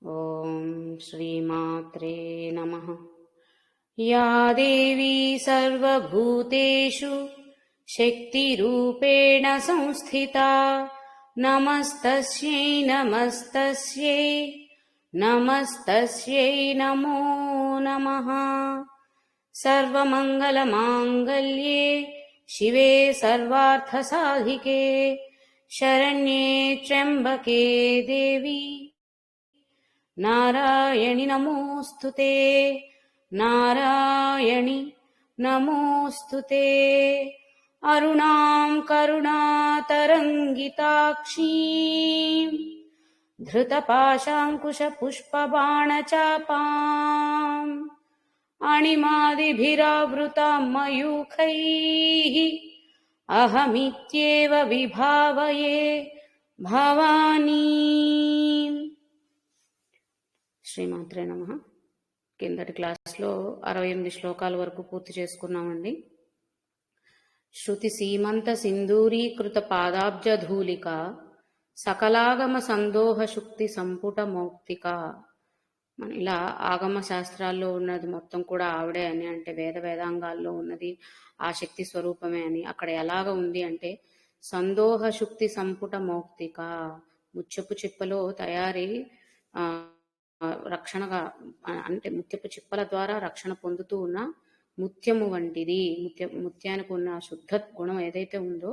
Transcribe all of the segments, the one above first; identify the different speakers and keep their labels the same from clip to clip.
Speaker 1: ఓం శ్రీమాత్రే నమః. యా దేవీ సర్వభూతేషు శక్తిరూపేణ సంస్థితా నమస్తస్యై నమస్తస్యై నమస్తస్యై నమో నమః. సర్వమంగళమాంగళ్యే శివే సర్వార్థసాధికే శరణ్యే త్ర్యంబకే దేవి నారాయణి నమోస్తుతే నారాయణి నమోస్తుతే. అరుణాం కరుణాతరంగితాక్షీం ధృతపాశాంకుశపుష్పబాణచాపాం అణిమాదిభిరావృతాం మయూఖైః అహమిత్యేవ విభావయే భవానీ. శ్రీమాత్రే నమః. కిందటి క్లాస్లో 68 శ్లోకాల వరకు పూర్తి చేసుకున్నామండి. శృతి సీమంత సింధూరీకృత పాదాబ్జధూలిక సకలాగమ సందోహ శుక్తి సంపుట మౌక్తిక. మన ఇలా ఆగమ శాస్త్రాల్లో ఉన్నది మొత్తం కూడా ఆవిడే అని, అంటే వేదాంగాల్లో ఉన్నది ఆ శక్తి స్వరూపమే అని. అక్కడ ఎలాగ ఉంది అంటే సందోహ శుక్తి సంపుట మౌక్తిక, ముత్యపు చిప్పలో తయారీ రక్షణగా, అంటే ముత్యపు చిప్పల ద్వారా రక్షణ పొందుతూ ఉన్న ముత్యము వంటిది. ముత్యానికి ఉన్న శుద్ధ గుణం ఏదైతే ఉందో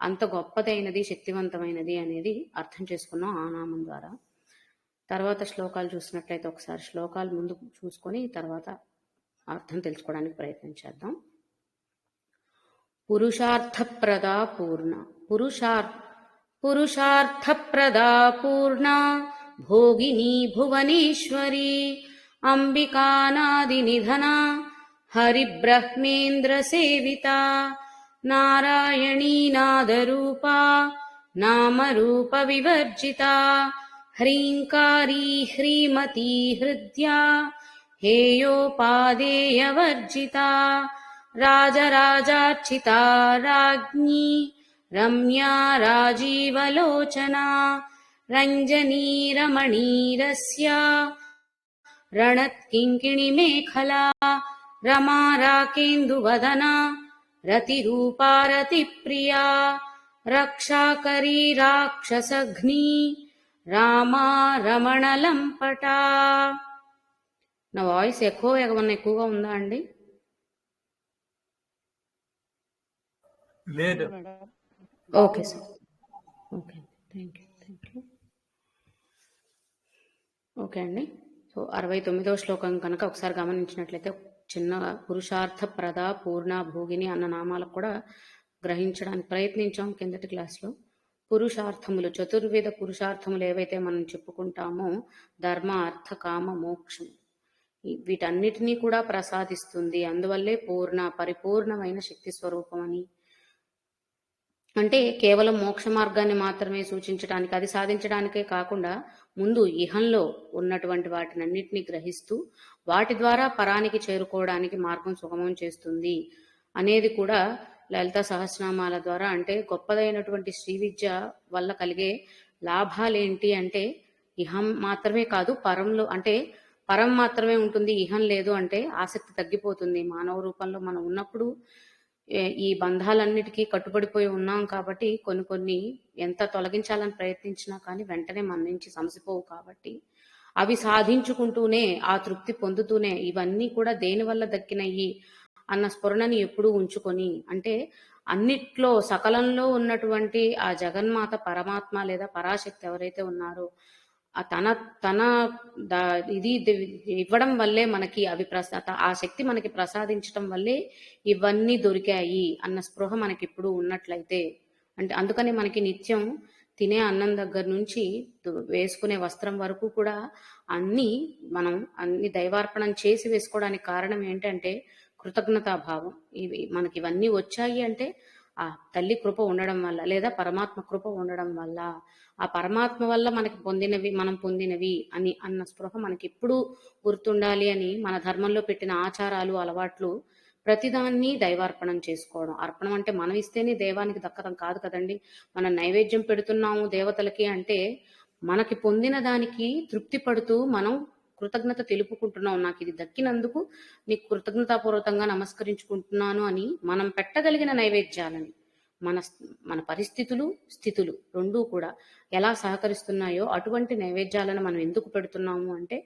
Speaker 1: అంత గొప్పదైనది, శక్తివంతమైనది అనేది అర్థం చేసుకున్నాం ఆ నామం ద్వారా. తర్వాత శ్లోకాలు చూసినట్లయితే ఒకసారి శ్లోకాలు ముందు చూసుకొని తర్వాత అర్థం తెలుసుకోవడానికి ప్రయత్నం చేద్దాం. పురుషార్థప్రదా పూర్ణ, పురుషార్థప్రదా పూర్ణ భోగిని భువనేశ్వరి అంబికానాది నిధన హరిబ్రహ్మేంద్ర సేవిత నారాయణీ నాదరూపా నామరూప వివర్జిత హ్రీంకారీ హ్రీమతీ హృద్యా హేయోపాదేయవర్జిత రాజరాజార్చిత రాజ్ఞీ రమ్యా రాజీవలోచనా రంజనీ రమణీరస్య రణత్కింకిణి మేఖలా రమా రాకేందువదనా రతిరూపా రతిప్రియా రక్షాకరీ రాక్షసఘ్నీ రామా రమణలంపటా. నా వాయిస్ ఏమన్నా ఎక్కువగా ఉందా అండి?
Speaker 2: లేదు.
Speaker 1: Okay sir, okay, thank you. Okay అండి. సో 69వ శ్లోకం కనుక ఒకసారి గమనించినట్లయితే చిన్న పురుషార్థ ప్రద పూర్ణ భోగిని అన్న నామాలకు కూడా గ్రహించడానికి ప్రయత్నించాం కిందటి క్లాస్లో. పురుషార్థములు, చతుర్వేద పురుషార్థములు ఏవైతే మనం చెప్పుకుంటామో ధర్మ అర్థ కామ మోక్షం, వీటన్నిటినీ కూడా ప్రసాదిస్తుంది. అందువల్లే పూర్ణ, పరిపూర్ణమైన శక్తి స్వరూపం అని. అంటే కేవలం మోక్ష మార్గాన్ని మాత్రమే సూచించడానికి, అది సాధించడానికే కాకుండా ముందు ఇహంలో ఉన్నటువంటి వాటినన్నిటినీ గ్రహిస్తూ వాటి ద్వారా పరానికి చేరుకోవడానికి మార్గం సుగమం చేస్తుంది అనేది కూడా లలిత సహస్రనామాల ద్వారా, అంటే గొప్పదైనటువంటి శ్రీ విద్య వల్ల కలిగే లాభాలేంటి అంటే ఇహం మాత్రమే కాదు, పరంలో, అంటే పరం మాత్రమే ఉంటుంది, ఇహం లేదు అంటే ఆసక్తి తగ్గిపోతుంది. మానవ రూపంలో మనం ఉన్నప్పుడు ఈ బంధాలన్నిటికీ కట్టుబడిపోయి ఉన్నాం కాబట్టి కొన్ని ఎంత తొలగించాలని ప్రయత్నించినా కానీ వెంటనే మన నుంచి సమసిపోవు. కాబట్టి అవి సాధించుకుంటూనే, ఆ తృప్తి పొందుతూనే, ఇవన్నీ కూడా దేనివల్ల దక్కినయి అన్న స్ఫురణని ఎప్పుడూ ఉంచుకొని, అంటే అన్నిట్లో సకలంలో ఉన్నటువంటి ఆ జగన్మాత పరమాత్మ లేదా పరాశక్తి ఎవరైతే ఉన్నారో తన ఇది ఇవ్వడం వల్లే మనకి అవి ఆ శక్తి మనకి ప్రసాదించడం వల్లే ఇవన్నీ దొరికాయి అన్న స్పృహ మనకి ఇప్పుడు ఉన్నట్లయితే, అంటే అందుకని మనకి నిత్యం తినే అన్నం దగ్గర నుంచి వేసుకునే వస్త్రం వరకు కూడా మనం అన్ని దైవార్పణం చేసి వేసుకోవడానికి కారణం ఏంటంటే కృతజ్ఞతాభావం. మనకి ఇవన్నీ వచ్చాయి అంటే ఆ తల్లి కృప ఉండడం వల్ల, లేదా పరమాత్మ కృప ఉండడం వల్ల, ఆ పరమాత్మ వల్ల మనకి మనం పొందినవి అని అన్న స్పృహ మనకి ఎప్పుడు గుర్తుండాలి అని మన ధర్మంలో పెట్టిన ఆచారాలు, అలవాట్లు ప్రతిదాన్ని దైవార్పణం చేసుకోవడం. అర్పణం అంటే మనం ఇస్తేనే దేవానికి దక్కడం కాదు కదండి. మనం నైవేద్యం పెడుతున్నాము దేవతలకి అంటే మనకి పొందిన దానికి తృప్తి పడుతూ మనం కృతజ్ఞత తెలుపుకుంటున్నాం. నాకు ఇది దక్కినందుకు నీకు కృతజ్ఞతాపూర్వకంగా నమస్కరించుకుంటున్నాను అని మనం పెట్టగలిగిన నైవేద్యాలని మన మన పరిస్థితులు, స్థితులు రెండూ కూడా ఎలా సహకరిస్తున్నాయో అటువంటి నైవేద్యాలను మనం ఎందుకు పెడుతున్నాము అంటే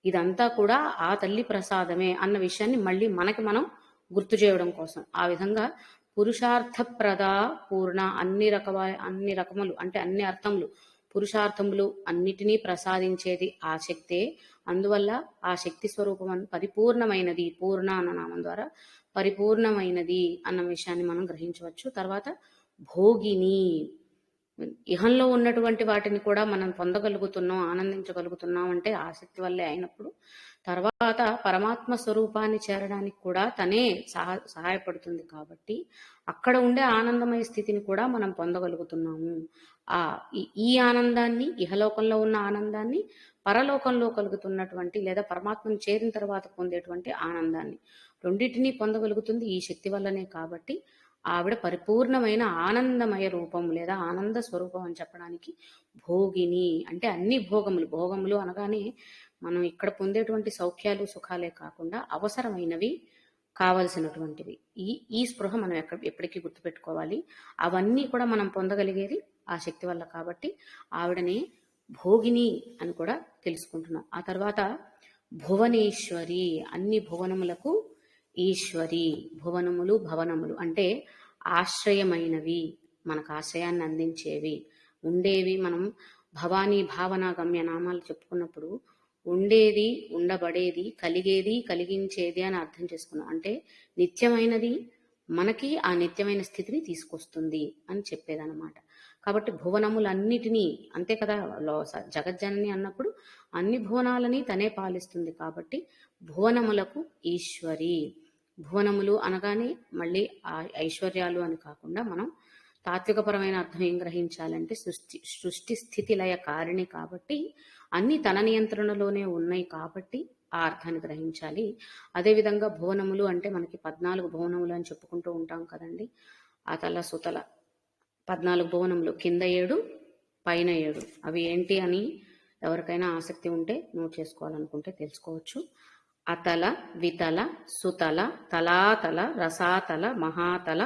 Speaker 1: ఇదంతా కూడా ఆ తల్లి ప్రసాదమే అన్న విషయాన్ని మళ్ళీ మనకి మనం గుర్తు చేయడం కోసం. ఆ విధంగా పురుషార్థప్రద పూర్ణ అన్ని రకములు అంటే అన్ని అర్థములు పురుషార్థములు అన్నిటినీ ప్రసాదించేది ఆ శక్తే. అందువల్ల ఆ శక్తి స్వరూపం పరిపూర్ణమైనది, పూర్ణ అన్న నామం ద్వారా పరిపూర్ణమైనది అన్న విషయాన్ని మనం గ్రహించవచ్చు. తర్వాత భోగిని, ఇహంలో ఉన్నటువంటి వాటిని కూడా మనం పొందగలుగుతున్నాం, ఆనందించగలుగుతున్నాం అంటే ఆసక్తి వల్లే అయినప్పుడు తర్వాత పరమాత్మ స్వరూపాన్ని చేరడానికి కూడా తనే సహాయపడుతుంది. కాబట్టి అక్కడ ఉండే ఆనందమయ స్థితిని కూడా మనం పొందగలుగుతున్నాము. ఈ ఆనందాన్ని, ఇహలోకంలో ఉన్న ఆనందాన్ని, పరలోకంలో కలుగుతున్నటువంటి లేదా పరమాత్మను చేరిన తర్వాత పొందేటువంటి ఆనందాన్ని రెండింటినీ పొందగలుగుతుంది ఈ శక్తి వల్లనే. కాబట్టి ఆవిడ పరిపూర్ణమైన ఆనందమయ రూపం లేదా ఆనంద స్వరూపం అని చెప్పడానికి భోగిని అంటే అన్ని భోగములు. భోగములు అనగానే మనం ఇక్కడ పొందేటువంటి సౌఖ్యాలు, సుఖాలే కాకుండా అవసరమైనవి, కావలసినటువంటివి. ఈ స్పృహ మనం ఎప్పటికీ గుర్తుపెట్టుకోవాలి. అవన్నీ కూడా మనం పొందగలిగేది ఆ శక్తి వల్ల. కాబట్టి ఆవిడని భోగిని అని కూడా తెలుసుకుంటున్నాం. ఆ తర్వాత భువనేశ్వరి, అన్ని భువనములకు ఈశ్వరి. భువనములు, భవనములు అంటే ఆశ్రయమైనవి, మనకు ఆశ్రయాన్ని అందించేవి, ఉండేవి. మనం భవానీ భావన గమ్య నామాలు చెప్పుకున్నప్పుడు ఉండేది, ఉండబడేది, కలిగేది, కలిగించేది అని అర్థం చేసుకున్నాం. అంటే నిత్యమైనది మనకి ఆ నిత్యమైన స్థితిని తీసుకొస్తుంది అని చెప్పేదన్నమాట. కాబట్టి భువనములన్నిటినీ, అంతే కదా, జగజ్జనని అన్నప్పుడు అన్ని భువనాలని తనే పాలిస్తుంది. కాబట్టి భువనములకు ఈశ్వరి. భువనములు అనగానే మళ్ళీ ఐశ్వర్యాలు అని కాకుండా మనం తాత్వికపరమైన అర్థం ఏం గ్రహించాలంటే సృష్టి స్థితి లయ కారిణి కాబట్టి అన్ని తన నియంత్రణలోనే ఉన్నాయి కాబట్టి ఆ అర్థాన్ని గ్రహించాలి. అదేవిధంగా భువనములు అంటే మనకి 14 భువనములు అని చెప్పుకుంటూ ఉంటాం కదండి. అతల సుతల 14 భువనములు, కింద 7 పైన 7. అవి ఏంటి అని ఎవరికైనా ఆసక్తి ఉంటే నోట్ చేసుకోవాలనుకుంటే తెలుసుకోవచ్చు. అతల, వితల, సుతల, తలాతల, రసాతల, మహాతల,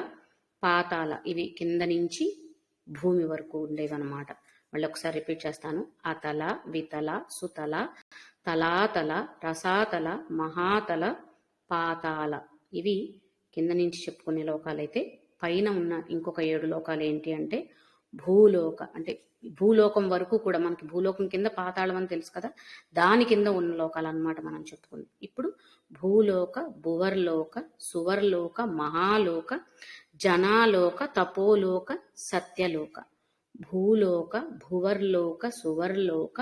Speaker 1: పాతాల. ఇవి కింద నుంచి భూమి వరకు ఉండేవన్నమాట. మళ్ళీ ఒకసారి రిపీట్ చేస్తాను. అతల, వితల, సుతల, తలాతల, రసాతల, మహాతల, పాతాల. ఇవి కింద నుంచి చెప్పుకునే లోకాలైతే పైన ఉన్న ఇంకొక 7 లోకాలు ఏంటి అంటే భూలోక, అంటే భూలోకం వరకు కూడా మనకి భూలోకం కింద పాతాళం అని తెలుసు కదా, దాని కింద ఉన్న లోకాలు అన్నమాట మనం చెప్పుకుంది. ఇప్పుడు భూలోక, భువర్లోక, సువర్లోక, మహాలోక, జనాలోక, తపోలోక, సత్యలోక. భూలోక, భువర్లోక, సువర్లోక,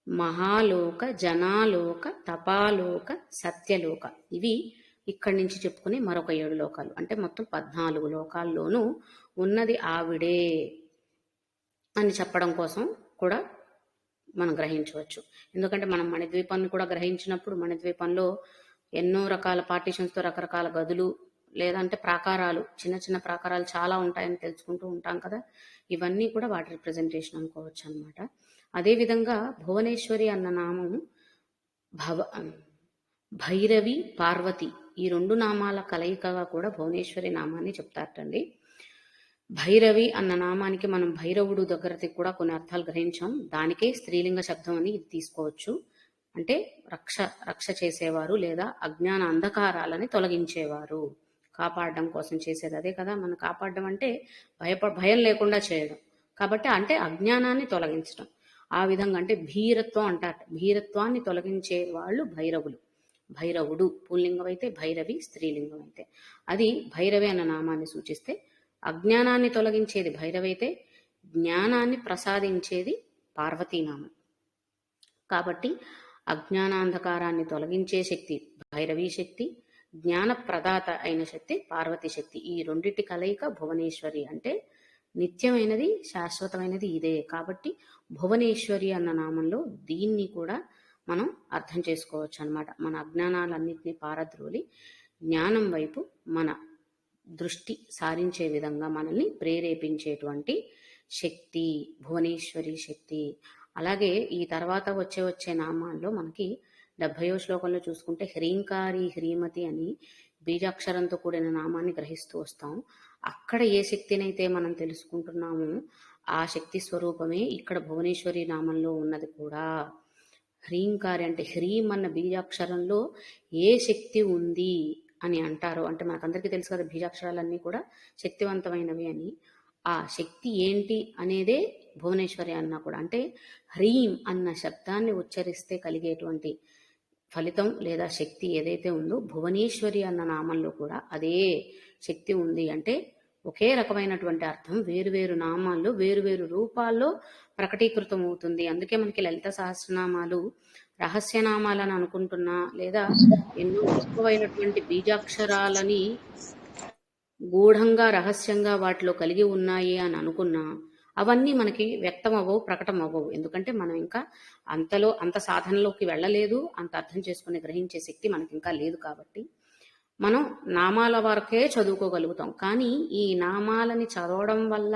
Speaker 1: మహాలోక, జనాలోక, తపాలోక, సత్యలోక. ఇవి ఇక్కడి నుంచి చెప్పుకుని మరొక 7 లోకాలు. అంటే మొత్తం 14 లోకాల్లోనూ ఉన్నది ఆవిడే అని చెప్పడం కోసం కూడా మనం గ్రహించవచ్చు. ఎందుకంటే మనం మణిద్వీపాన్ని కూడా గ్రహించినప్పుడు మణిద్వీపంలో ఎన్నో రకాల పార్టీషన్స్తో రకరకాల గదులు లేదంటే ప్రాకారాలు, చిన్న చిన్న ప్రాకారాలు చాలా ఉంటాయని తెలుసుకుంటూ ఉంటాం కదా. ఇవన్నీ కూడా వాటి రిప్రజెంటేషన్ అనుకోవచ్చు అనమాట. అదేవిధంగా భువనేశ్వరి అన్న నామం భైరవి, పార్వతి ఈ 2 నామాల కలయికగా కూడా భువనేశ్వరి నామాన్ని చెప్తారటండి. భైరవి అన్న నామానికి మనం భైరవుడు దగ్గరకి కూడా కొన్ని అర్థాలు గ్రహించాం. దానికే స్త్రీలింగ శబ్దం అని ఇది తీసుకోవచ్చు. అంటే రక్ష చేసేవారు లేదా అజ్ఞాన అంధకారాలని తొలగించేవారు, కాపాడడం కోసం చేసేది అదే కదా. మనం కాపాడడం అంటే భయం లేకుండా చేయడం కాబట్టి, అంటే అజ్ఞానాన్ని తొలగించడం. ఆ విధంగా అంటే భీరత్వం అంటారు. భీరత్వాన్ని తొలగించే వాళ్ళు భైరవులు. భైరవుడు పుల్లింగం అయితే, భైరవి స్త్రీలింగం అయితే. అది భైరవి అన్న నామాన్ని సూచిస్తే అజ్ఞానాన్ని తొలగించేది భైరవి అయితే, జ్ఞానాన్ని ప్రసాదించేది పార్వతీనామం. కాబట్టి అజ్ఞానాంధకారాన్ని తొలగించే శక్తి భైరవీ శక్తి, జ్ఞాన ప్రదాత అయిన శక్తి పార్వతీ శక్తి. ఈ రెండిటి కలయిక భువనేశ్వరి. అంటే నిత్యమైనది, శాశ్వతమైనది ఇదే. కాబట్టి భువనేశ్వరి అన్న నామంలో దీన్ని కూడా మనం అర్థం చేసుకోవచ్చు అన్నమాట. మన అజ్ఞానాలన్నింటినీ పారద్రోలి జ్ఞానం వైపు మన దృష్టి సారించే విధంగా మనల్ని ప్రేరేపించేటువంటి శక్తి, భువనేశ్వరి శక్తి. అలాగే ఈ తర్వాత వచ్చే నామాల్లో మనకి 70వ శ్లోకంలో చూసుకుంటే హ్రీంకారి హ్రీమతి అని బీజాక్షరంతో కూడిన నామాన్ని గ్రహిస్తూ వస్తాం. అక్కడ ఏ శక్తినైతే మనం తెలుసుకుంటున్నామో ఆ శక్తి స్వరూపమే ఇక్కడ భువనేశ్వరి నామంలో ఉన్నది కూడా. హ్రీంకారి అంటే హ్రీం అన్న బీజాక్షరంలో ఏ శక్తి ఉంది అని అంటారో, అంటే మనకందరికీ తెలుసు కదా బీజాక్షరాలన్నీ కూడా శక్తివంతమైనవి అని. ఆ శక్తి ఏంటి అనేదే భువనేశ్వరి అన్నా కూడా. అంటే హ్రీం అన్న శబ్దాన్ని ఉచ్చరిస్తే కలిగేటువంటి ఫలితం లేదా శక్తి ఏదైతే ఉందో భువనేశ్వరి అన్న నామంలో కూడా అదే శక్తి ఉంది. అంటే ఒకే రకమైనటువంటి అర్థం వేరువేరు నామాల్లో వేరువేరు రూపాల్లో ప్రకటీకృతం అవుతుంది. అందుకే మనకి లలిత సహస్రనామాలు రహస్యనామాలని అనుకుంటున్నా, లేదా ఎన్నో ఎక్కువైనటువంటి బీజాక్షరాలని గూఢంగా రహస్యంగా వాటిలో కలిగి ఉన్నాయి అని అనుకున్నా అవన్నీ మనకి వ్యక్తం అవ్వవు, ప్రకటన అవ్వవు. ఎందుకంటే మనం ఇంకా అంత సాధనలోకి వెళ్ళలేదు, అంత అర్థం చేసుకుని గ్రహించే శక్తి మనకి ఇంకా లేదు. కాబట్టి మనం నామాల వరకే చదువుకోగలుగుతాం. కానీ ఈ నామాలని చదవడం వల్ల,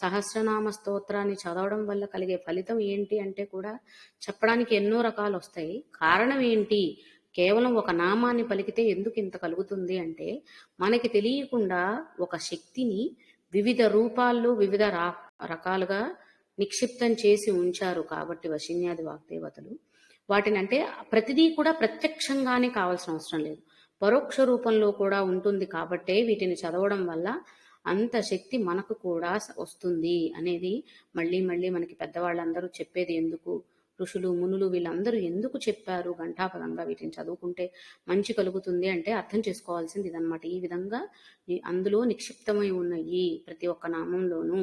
Speaker 1: సహస్రనామ స్తోత్రాన్ని చదవడం వల్ల కలిగే ఫలితం ఏంటి అంటే కూడా చెప్పడానికి ఎన్నో రకాలు వస్తాయి. కారణం ఏంటి, కేవలం ఒక నామాన్ని పలికితే ఎందుకు ఇంత కలుగుతుంది అంటే మనకి తెలియకుండా ఒక శక్తిని వివిధ రూపాల్లో వివిధ రకాలుగా నిక్షిప్తం చేసి ఉంచారు. కాబట్టి వశిన్యాది వాగ్దేవతలు వాటిని, అంటే ప్రతిదీ కూడా ప్రత్యక్షంగానే కావాల్సిన అవసరం లేదు, పరోక్ష రూపంలో కూడా ఉంటుంది. కాబట్టే వీటిని చదవడం వల్ల అంత శక్తి మనకు కూడా వస్తుంది అనేది మళ్ళీ మళ్ళీ మనకి పెద్దవాళ్ళందరూ చెప్పేది ఎందుకు, ఋషులు మునులు వీళ్ళందరూ ఎందుకు చెప్పారు ఘంటాపదంగా వీటిని చదువుకుంటే మంచి కలుగుతుంది అంటే అర్థం చేసుకోవాల్సింది ఇదనమాట. ఈ విధంగా అందులో నిక్షిప్తమై ఉన్నాయి ప్రతి ఒక్క నామంలోనూ.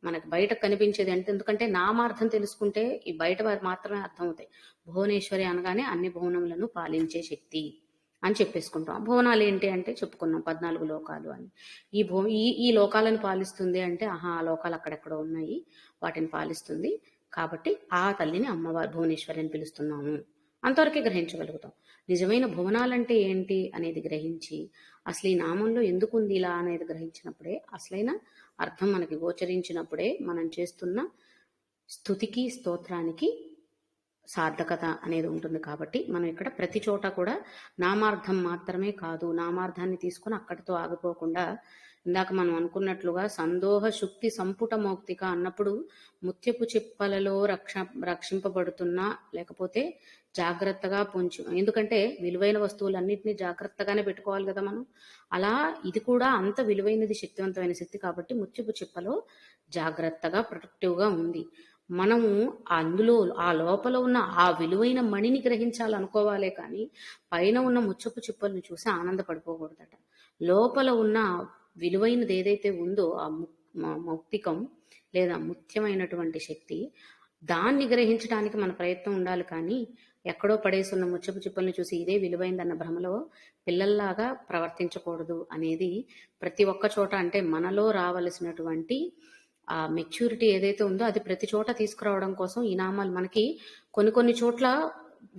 Speaker 1: మనకు బయట కనిపించేది అంటే, ఎందుకంటే నామార్థం తెలుసుకుంటే ఈ బయట వారు మాత్రమే అర్థం అవుతాయి. భువనేశ్వరి అనగానే అన్ని భువనములను పాలించే శక్తి అని చెప్పేసుకుంటాం. భువనాలు ఏంటి అంటే చెప్పుకున్నాం 14 లోకాలు అని. ఈ లోకాలను పాలిస్తుంది అంటే ఆ లోకాలు అక్కడెక్కడో ఉన్నాయి, వాటిని పాలిస్తుంది. కాబట్టి ఆ తల్లిని అమ్మవారు భువనేశ్వరి అని పిలుస్తున్నాము, అంతవరకే గ్రహించగలుగుతాం. నిజమైన భువనాలంటే ఏంటి అనేది గ్రహించి అసలు ఈ నామంలో ఎందుకు ఉంది ఇలా అనేది గ్రహించినప్పుడే, అసలైన అర్థం మనకి గోచరించినప్పుడే మనం చేస్తున్న స్తుతికి స్తోత్రానికి సార్థకత అనేది ఉంటుంది. కాబట్టి మనం ఇక్కడ ప్రతి చోట కూడా నామార్థం మాత్రమే కాదు, నామార్థాన్ని తీసుకుని అక్కడితో ఆగిపోకుండా ఇందాక మనం అనుకున్నట్లుగా సందోహ శుక్తి సంపుట మౌక్తిక అన్నప్పుడు ముత్యపు చిప్పలలో రక్షింపబడుతున్నా, లేకపోతే జాగ్రత్తగా ఎందుకంటే విలువైన వస్తువులన్నింటినీ జాగ్రత్తగానే పెట్టుకోవాలి కదా మనం. అలా ఇది కూడా అంత విలువైనది, శక్తివంతమైన శక్తి కాబట్టి ముత్యపు చిప్పలో జాగ్రత్తగా ప్రొటెక్టివ్గా ఉంది. మనము అందులో ఆ లోపల ఉన్న ఆ విలువైన మణిని గ్రహించాలనుకోవాలే కానీ పైన ఉన్న ముచ్చపు చిప్పలను చూసి ఆనందపడిపోకూడదట. లోపల ఉన్న విలువైనది ఏదైతే ఉందో ఆ మౌక్తికం లేదా ముత్యమైనటువంటి శక్తి, దాన్ని గ్రహించడానికి మన ప్రయత్నం ఉండాలి. కానీ ఎక్కడో పడేసున్న ముచ్చపు చిప్పల్ని చూసి ఇదే విలువైందన్న భ్రమలో పిల్లల్లాగా ప్రవర్తించకూడదు అనేది ప్రతి ఒక్క చోట, అంటే మనలో రావలసినటువంటి ఆ మెచ్యూరిటీ ఏదైతే ఉందో అది ప్రతి చోట తీసుకురావడం కోసం ఈ నామాలు మనకి కొన్ని చోట్ల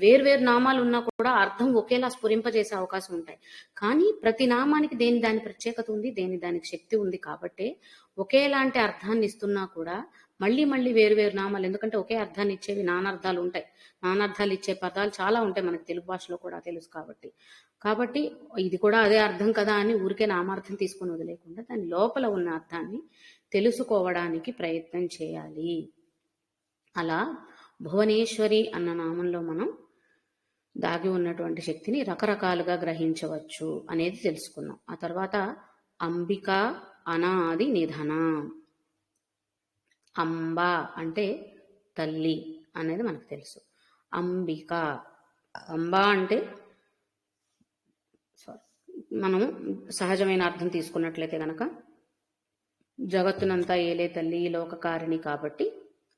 Speaker 1: వేర్వేరు నామాలు ఉన్నా కూడా అర్థం ఒకేలా స్ఫురింపజేసే అవకాశం ఉంటాయి. కానీ ప్రతి నామానికి దాని ప్రత్యేకత ఉంది, దానికి శక్తి ఉంది. కాబట్టి ఒకేలాంటి అర్థాన్ని ఇస్తున్నా కూడా మళ్ళీ వేరువేరు నామాలు, ఎందుకంటే ఒకే అర్థాన్ని ఇచ్చేవి నానార్థాలు ఉంటాయి, నానార్థాలు ఇచ్చే పదాలు చాలా ఉంటాయి మనకి తెలుగు భాషలో కూడా తెలుసు. కాబట్టి ఇది కూడా అదే అర్థం కదా అని ఊరికే నామార్థం తీసుకుని వదిలేకుండా దాని లోపల ఉన్న అర్థాన్ని తెలుసుకోవడానికి ప్రయత్నం చేయాలి. అలా భువనేశ్వరి అన్న నామంలో మనం దాగి ఉన్నటువంటి శక్తిని రకరకాలుగా గ్రహించవచ్చు అనేది తెలుసుకున్నాం. ఆ తర్వాత అంబిక అనాది నిధన, అంబ అంటే తల్లి అనేది మనకు తెలుసు. అంబిక, అంబ అంటే మనం సహజమైన అర్థం తీసుకున్నట్లయితే గనక జగత్తునంతా ఏలే తల్లి, లోకకారిణి. కాబట్టి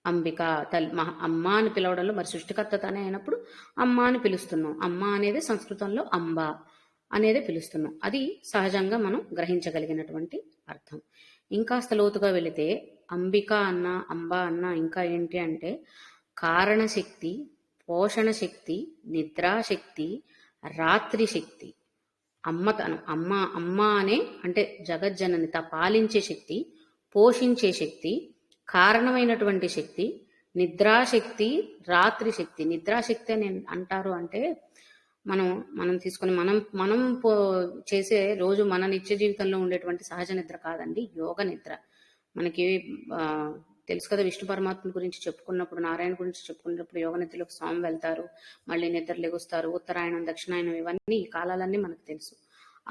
Speaker 1: అంబిక తల్లి అమ్మ అని పిలవడంలో మరి సృష్టికర్త తనే అయినప్పుడు అమ్మ అని పిలుస్తున్నాం. అమ్మ అనేది సంస్కృతంలో అంబ అనేది పిలుస్తున్నాం. అది సహజంగా మనం గ్రహించగలిగినటువంటి అర్థం. ఇంకాస్త లోతుగా వెళితే అంబిక అన్న అంబ అన్న ఇంకా ఏంటి అంటే కారణశక్తి, పోషణ శక్తి, నిద్రాశక్తి, రాత్రి శక్తి, అమ్మతనం. అమ్మ అంటే జగజ్జననిత, పాలించే శక్తి, పోషించే శక్తి, కారణమైనటువంటి శక్తి, నిద్రాశక్తి, రాత్రి శక్తి. నిద్రాశక్తి అని అంటారు అంటే మనం మనం తీసుకొని మనం మనం చేసే రోజు మన నిత్య జీవితంలో ఉండేటువంటి సహజ నిద్ర కాదండి, యోగ నిద్ర. మనకి తెలుసు కదా, విష్ణు పరమాత్మ గురించి చెప్పుకున్నప్పుడు, నారాయణ గురించి చెప్పుకున్నప్పుడు యోగ నిద్రలోకి స్వామి వెళ్తారు, మళ్ళీ నిద్ర లెగుస్తారు, ఉత్తరాయణం దక్షిణాయనం ఇవన్నీ ఈ కాలాలన్నీ మనకు తెలుసు.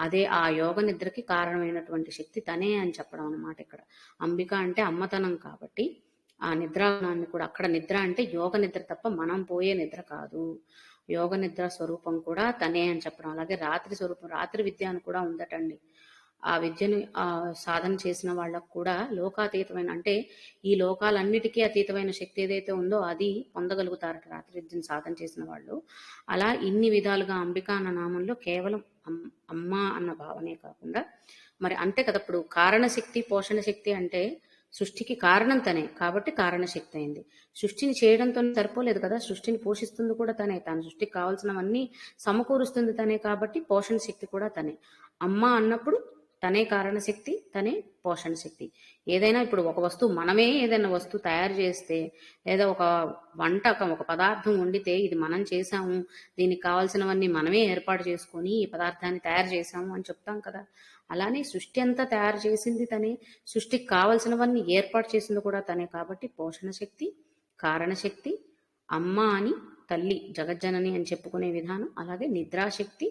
Speaker 1: అదే ఆ యోగ నిద్రకి కారణమైనటువంటి శక్తి తనే అని చెప్పడం అన్నమాట. ఇక్కడ అంబిక అంటే అమ్మతనం కాబట్టి ఆ నిద్రాగుణాన్ని కూడా, అక్కడ నిద్ర అంటే యోగ నిద్ర తప్ప మనం పోయే నిద్ర కాదు, యోగ నిద్ర స్వరూపం కూడా తనే అని చెప్పడం. అలాగే రాత్రి స్వరూపం, రాత్రి విద్య అని కూడా ఉందటండి. ఆ విద్యను సాధన చేసిన వాళ్ళకు కూడా లోకాతీతమైన, అంటే ఈ లోకాలన్నిటికీ అతీతమైన శక్తి ఏదైతే ఉందో అది పొందగలుగుతారట రాత్రి విద్యను సాధన చేసిన వాళ్ళు. అలా ఇన్ని విధాలుగా అంబిక అన్న నామంలో కేవలం అమ్మ అన్న భావనే కాకుండా, మరి అంతే కదా, ఇప్పుడు కారణశక్తి పోషణ శక్తి అంటే సృష్టికి కారణం తనే కాబట్టి కారణశక్తి అయింది. సృష్టిని చేయడంతో సరిపోలేదు కదా, సృష్టిని పోషిస్తుంది కూడా తనే, తన సృష్టికి కావాల్సినవన్నీ సమకూరుస్తుంది తనే కాబట్టి పోషణ శక్తి కూడా తనే. అమ్మ అన్నప్పుడు తనే కారణశక్తి, తనే పోషణ శక్తి. ఏదైనా ఇప్పుడు ఒక వస్తువు, మనమే ఏదైనా వస్తువు తయారు చేస్తే, లేదా ఒక వంటకం, ఒక పదార్థం వండితే ఇది మనం చేసాము, దీనికి కావాల్సినవన్నీ మనమే ఏర్పాటు చేసుకొని ఈ పదార్థాన్ని తయారు చేసాము అని చెప్తాం కదా. అలానే సృష్టి అంతా తయారు చేసింది తనే, సృష్టికి కావలసినవన్నీ ఏర్పాటు చేసింది కూడా తనే కాబట్టి పోషణ శక్తి, కారణశక్తి, అమ్మ అని తల్లి జగజ్జనని అని చెప్పుకునే విధానం, అలాగే నిద్రాశక్తి,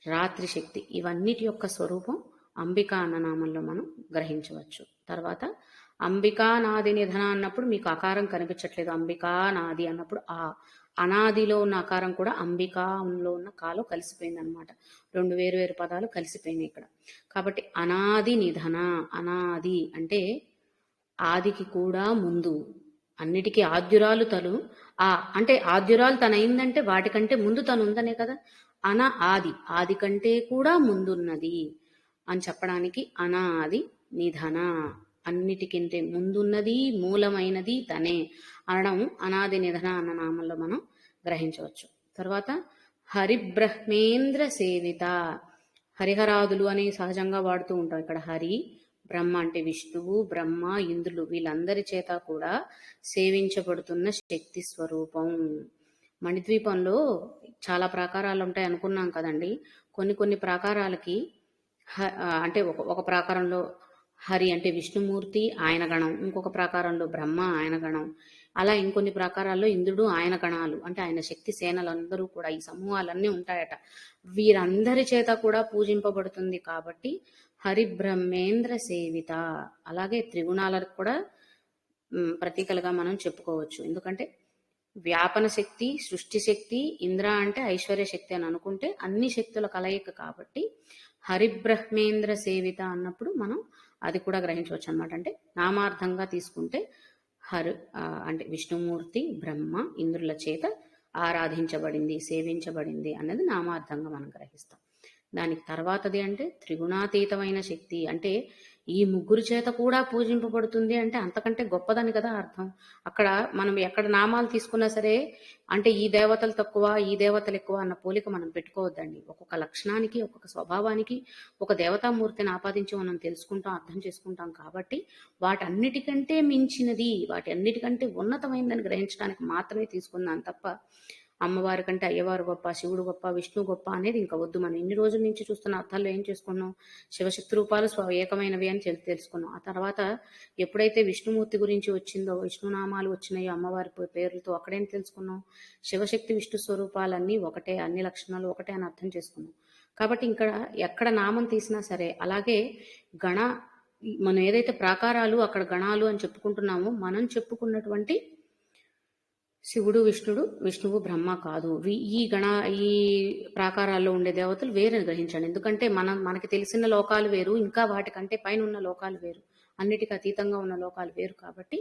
Speaker 1: రాత్రి శక్తి, ఇవన్నిటి యొక్క స్వరూపం అంబికా అన్న నామంలో మనం గ్రహించవచ్చు. తర్వాత అంబికా నాది నిధన అన్నప్పుడు మీకు ఆకారం కనిపించట్లేదు, అంబికా నాది అన్నప్పుడు ఆ అనాదిలో ఉన్న ఆకారం కూడా అంబికాలో ఉన్న కాలో కలిసిపోయింది అనమాట. రెండు వేరు వేరు పదాలు కలిసిపోయినాయి ఇక్కడ. కాబట్టి అనాది నిధన, అనాది అంటే ఆదికి కూడా ముందు, అన్నిటికీ ఆద్యురాలు తను. అంటే ఆద్యురాలు తనయిందంటే వాటికంటే ముందు తను ఉందనే కదా. ఆది, ఆది కంటే కూడా ముందున్నది అని చెప్పడానికి అనాది నిధన, అన్నిటికంటే ముందున్నది, మూలమైనది తనే అనడం అనాది నిధన అన్న నామంలో మనం గ్రహించవచ్చు. తర్వాత హరిబ్రహ్మేంద్ర సేవిత, హరిహరాదులు అని సహజంగా వాడుతూ ఉంటాం. ఇక్కడ హరి బ్రహ్మ అంటే విష్ణువు, బ్రహ్మ, ఇంద్రులు వీళ్ళందరి చేత కూడా సేవించబడుతున్న శక్తి స్వరూపం. మణిద్వీపంలో చాలా ప్రాకారాలు ఉంటాయి అనుకున్నాం కదండి. కొన్ని ప్రాకారాలకి అంటే ఒక ప్రాకారంలో హరి అంటే విష్ణుమూర్తి ఆయన గణం, ఇంకొక ప్రాకారంలో బ్రహ్మ ఆయన గణం, అలా ఇంకొన్ని ప్రాకారాల్లో ఇంద్రుడు ఆయన గణాలు అంటే ఆయన శక్తి సేనలందరూ కూడా, ఈ సమూహాలన్నీ ఉంటాయట. వీరందరి చేత కూడా పూజింపబడుతుంది కాబట్టి హరి బ్రహ్మేంద్ర సేవిత. అలాగే త్రిగుణాలకు కూడా ప్రతీకలుగా మనం చెప్పుకోవచ్చు. ఎందుకంటే వ్యాపన శక్తి, సృష్టి శక్తి, ఇంద్ర అంటే ఐశ్వర్య శక్తి అని అనుకుంటే అన్ని శక్తుల కలయిక కాబట్టి హరిబ్రహ్మేంద్ర సేవిత అన్నప్పుడు మనం అది కూడా గ్రహించవచ్చు అనమాట. అంటే నామార్థంగా తీసుకుంటే అంటే విష్ణుమూర్తి, బ్రహ్మ, ఇంద్రుల చేత ఆరాధించబడింది, సేవించబడింది అన్నది నామార్థంగా మనం గ్రహిస్తాం. దానికి తర్వాతది అంటే త్రిగుణాతీతమైన శక్తి, అంటే ఈ ముగ్గురు చేత కూడా పూజింపబడుతుంది అంటే అంతకంటే గొప్పదని కదా అర్థం. అక్కడ మనం ఎక్కడ నామాలు తీసుకున్నా సరే అంటే ఈ దేవతలు తక్కువ, ఈ దేవతలు ఎక్కువ అన్న పోలిక మనం పెట్టుకోవద్దండి. ఒక్కొక్క లక్షణానికి, ఒక్కొక్క స్వభావానికి ఒక దేవతామూర్తిని ఆపాదించి మనం తెలుసుకుంటాం, అర్థం చేసుకుంటాం. కాబట్టి వాటన్నిటికంటే మించినది, వాటి అన్నిటికంటే ఉన్నతమైనదని గ్రహించడానికి మాత్రమే తీసుకున్నాను తప్ప అమ్మవారి కంటే అయ్యవారు గొప్ప, శివుడు గొప్ప, విష్ణు గొప్ప అనేది ఇంకా వద్దు. మనం ఇన్ని రోజుల నుంచి చూస్తున్న అర్థాల్లో ఏం చేసుకున్నాం, శివశక్తి రూపాలు ఏకమైనవి అని తెలుసుకున్నాం. ఆ తర్వాత ఎప్పుడైతే విష్ణుమూర్తి గురించి వచ్చిందో, విష్ణునామాలు వచ్చినాయో అమ్మవారి పేర్లతో, అక్కడేం తెలుసుకున్నాం, శివశక్తి విష్ణు స్వరూపాలన్నీ ఒకటే, అన్ని లక్షణాలు ఒకటే అని అర్థం చేసుకున్నాం. కాబట్టి ఇక్కడ ఎక్కడ నామం తీసినా సరే, అలాగే మనం ఏదైతే ప్రాకారాలు అక్కడ గణాలు అని చెప్పుకుంటున్నామో, మనం చెప్పుకున్నటువంటి శివుడు, విష్ణువు, బ్రహ్మ కాదు. ఈ ప్రాకారాల్లో ఉండే దేవతలు వేరే గ్రహించండి. ఎందుకంటే మనకి తెలిసిన లోకాలు వేరు, ఇంకా వాటికంటే పైన ఉన్న లోకాలు వేరు, అన్నిటికీ అతీతంగా ఉన్న లోకాలు వేరు. కాబట్టి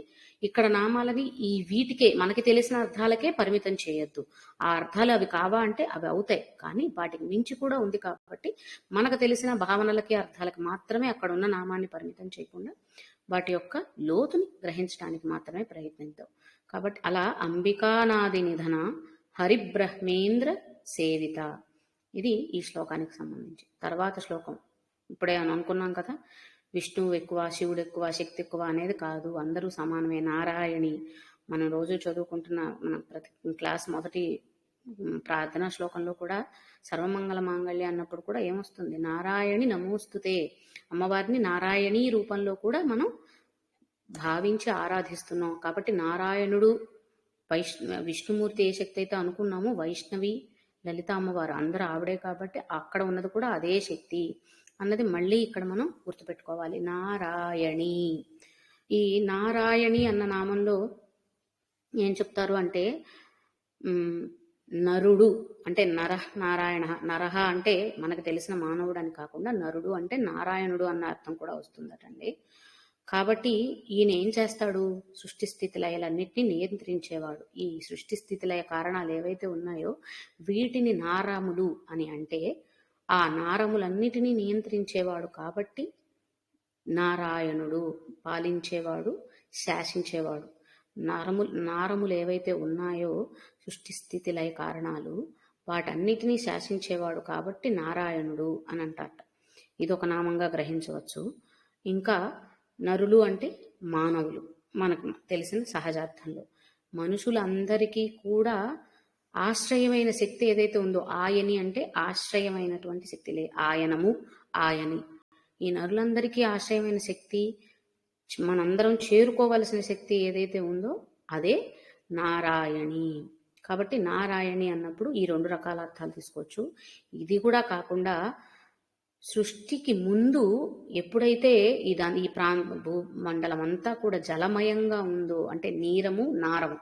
Speaker 1: ఇక్కడ నామాలని వీటికే, మనకి తెలిసిన అర్థాలకే పరిమితం చేయొద్దు. ఆ అర్థాలు అవి కావా అంటే అవి అవుతాయి, కానీ వాటికి మించి కూడా ఉంది. కాబట్టి మనకు తెలిసిన భావనలకి, అర్థాలకి మాత్రమే అక్కడ ఉన్న నామాన్ని పరిమితం చేయకుండా వాటి యొక్క లోతుని గ్రహించడానికి మాత్రమే ప్రయత్నిద్దాం. కాబట్టి అలా అంబికానాది నిధన హరిబ్రహ్మేంద్ర సేవిత, ఇది ఈ శ్లోకానికి సంబంధించి. తర్వాత శ్లోకం ఇప్పుడే అనుకున్నాం కదా, విష్ణువు ఎక్కువ, శివుడు ఎక్కువ, శక్తి ఎక్కువ అనేది కాదు. అందరూ సమానమే. నారాయణి మనం రోజు చదువుకుంటున్న మన ప్రతి క్లాస్ మొదటి ప్రార్థనా శ్లోకంలో కూడా సర్వమంగళ మాంగళ్య అన్నప్పుడు కూడా ఏమొస్తుంది? నారాయణి నమోస్తుతే. అమ్మవారిని నారాయణీ రూపంలో కూడా మనం భావించి ఆరాధిస్తున్నాం. కాబట్టి నారాయణుడు విష్ణుమూర్తి ఏ శక్తి అయితే అనుకున్నామో, వైష్ణవి లలిత అమ్మవారు అందరూ ఆవిడే. కాబట్టి అక్కడ ఉన్నది కూడా అదే శక్తి అన్నది మళ్ళీ ఇక్కడ మనం గుర్తుపెట్టుకోవాలి. నారాయణి. ఈ నారాయణి అన్న నామంలో ఏం చెప్తారు అంటే, నరుడు అంటే నారాయణ. నరహ అంటే మనకు తెలిసిన మానవుడు అని కాకుండా నరుడు అంటే నారాయణుడు అన్న అర్థం కూడా వస్తుందటండి. కాబట్టి ఈయన ఏం చేస్తాడు? సృష్టి స్థితి లయలన్నింటినీ నియంత్రించేవాడు. ఈ సృష్టి స్థితి లయ కారణాలు ఏవైతే ఉన్నాయో వీటిని నారములు అని అంటే, ఆ నారములన్నిటినీ నియంత్రించేవాడు కాబట్టి నారాయణుడు. పాలించేవాడు, శాసించేవాడు. నారములు ఏవైతే ఉన్నాయో సృష్టి స్థితి లయ కారణాలు, వాటన్నిటినీ శాసించేవాడు కాబట్టి నారాయణుడు అని అంటారట. ఇదొక నామంగా గ్రహించవచ్చు. ఇంకా నరులు అంటే మానవులు. మనకు తెలిసిన సహజార్థంలో మనుషులందరికీ కూడా ఆశ్రయమైన శక్తి ఏదైతే ఉందో, ఆయని అంటే ఆశ్రయమైనటువంటి శక్తి. ఆయనము, ఆయని. ఈ నరులందరికీ ఆశ్రయమైన శక్తి, మనందరం చేరుకోవలసిన శక్తి ఏదైతే ఉందో అదే నారాయణి. కాబట్టి నారాయణి అన్నప్పుడు ఈ 2 రకాల అర్థాలు తీసుకోవచ్చు. ఇది కూడా కాకుండా సృష్టికి ముందు ఎప్పుడైతే ఈ భూమండలం అంతా కూడా జలమయంగా ఉందో, అంటే నీరము, నారము,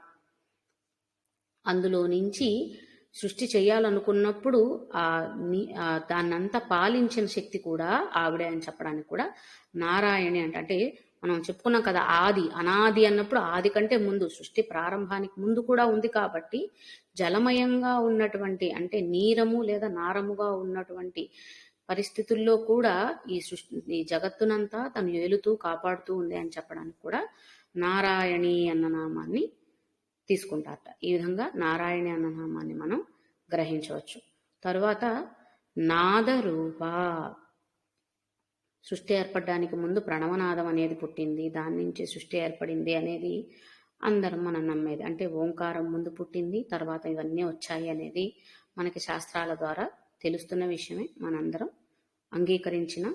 Speaker 1: అందులో నుంచి సృష్టి చేయాలనుకున్నప్పుడు దాన్నంతా పాలించిన శక్తి కూడా ఆవిడే అని చెప్పడానికి కూడా నారాయణి అంటే మనం చెప్పుకున్నాం కదా, ఆది అనాది అన్నప్పుడు ఆది కంటే ముందు, సృష్టి ప్రారంభానికి ముందు కూడా ఉంది. కాబట్టి జలమయంగా ఉన్నటువంటి అంటే నీరము లేదా నారముగా ఉన్నటువంటి పరిస్థితుల్లో కూడా ఈ జగత్తునంతా తను ఏలుతూ కాపాడుతూ ఉంది అని చెప్పడానికి కూడా నారాయణి అన్న నామాన్ని తీసుకుంటారట. ఈ విధంగా నారాయణి అన్న నామాన్ని మనం గ్రహించవచ్చు. తరువాత నాదరూప. సృష్టి ఏర్పడడానికి ముందు ప్రణవనాదం అనేది పుట్టింది, దాని నుంచి సృష్టి ఏర్పడింది అనేది అందరం మనం నమ్మేది. అంటే ఓంకారం ముందు పుట్టింది, తర్వాత ఇవన్నీ వచ్చాయి అనేది మనకి శాస్త్రాల ద్వారా తెలుస్తున్న విషయమే, మనందరం అంగీకరించిన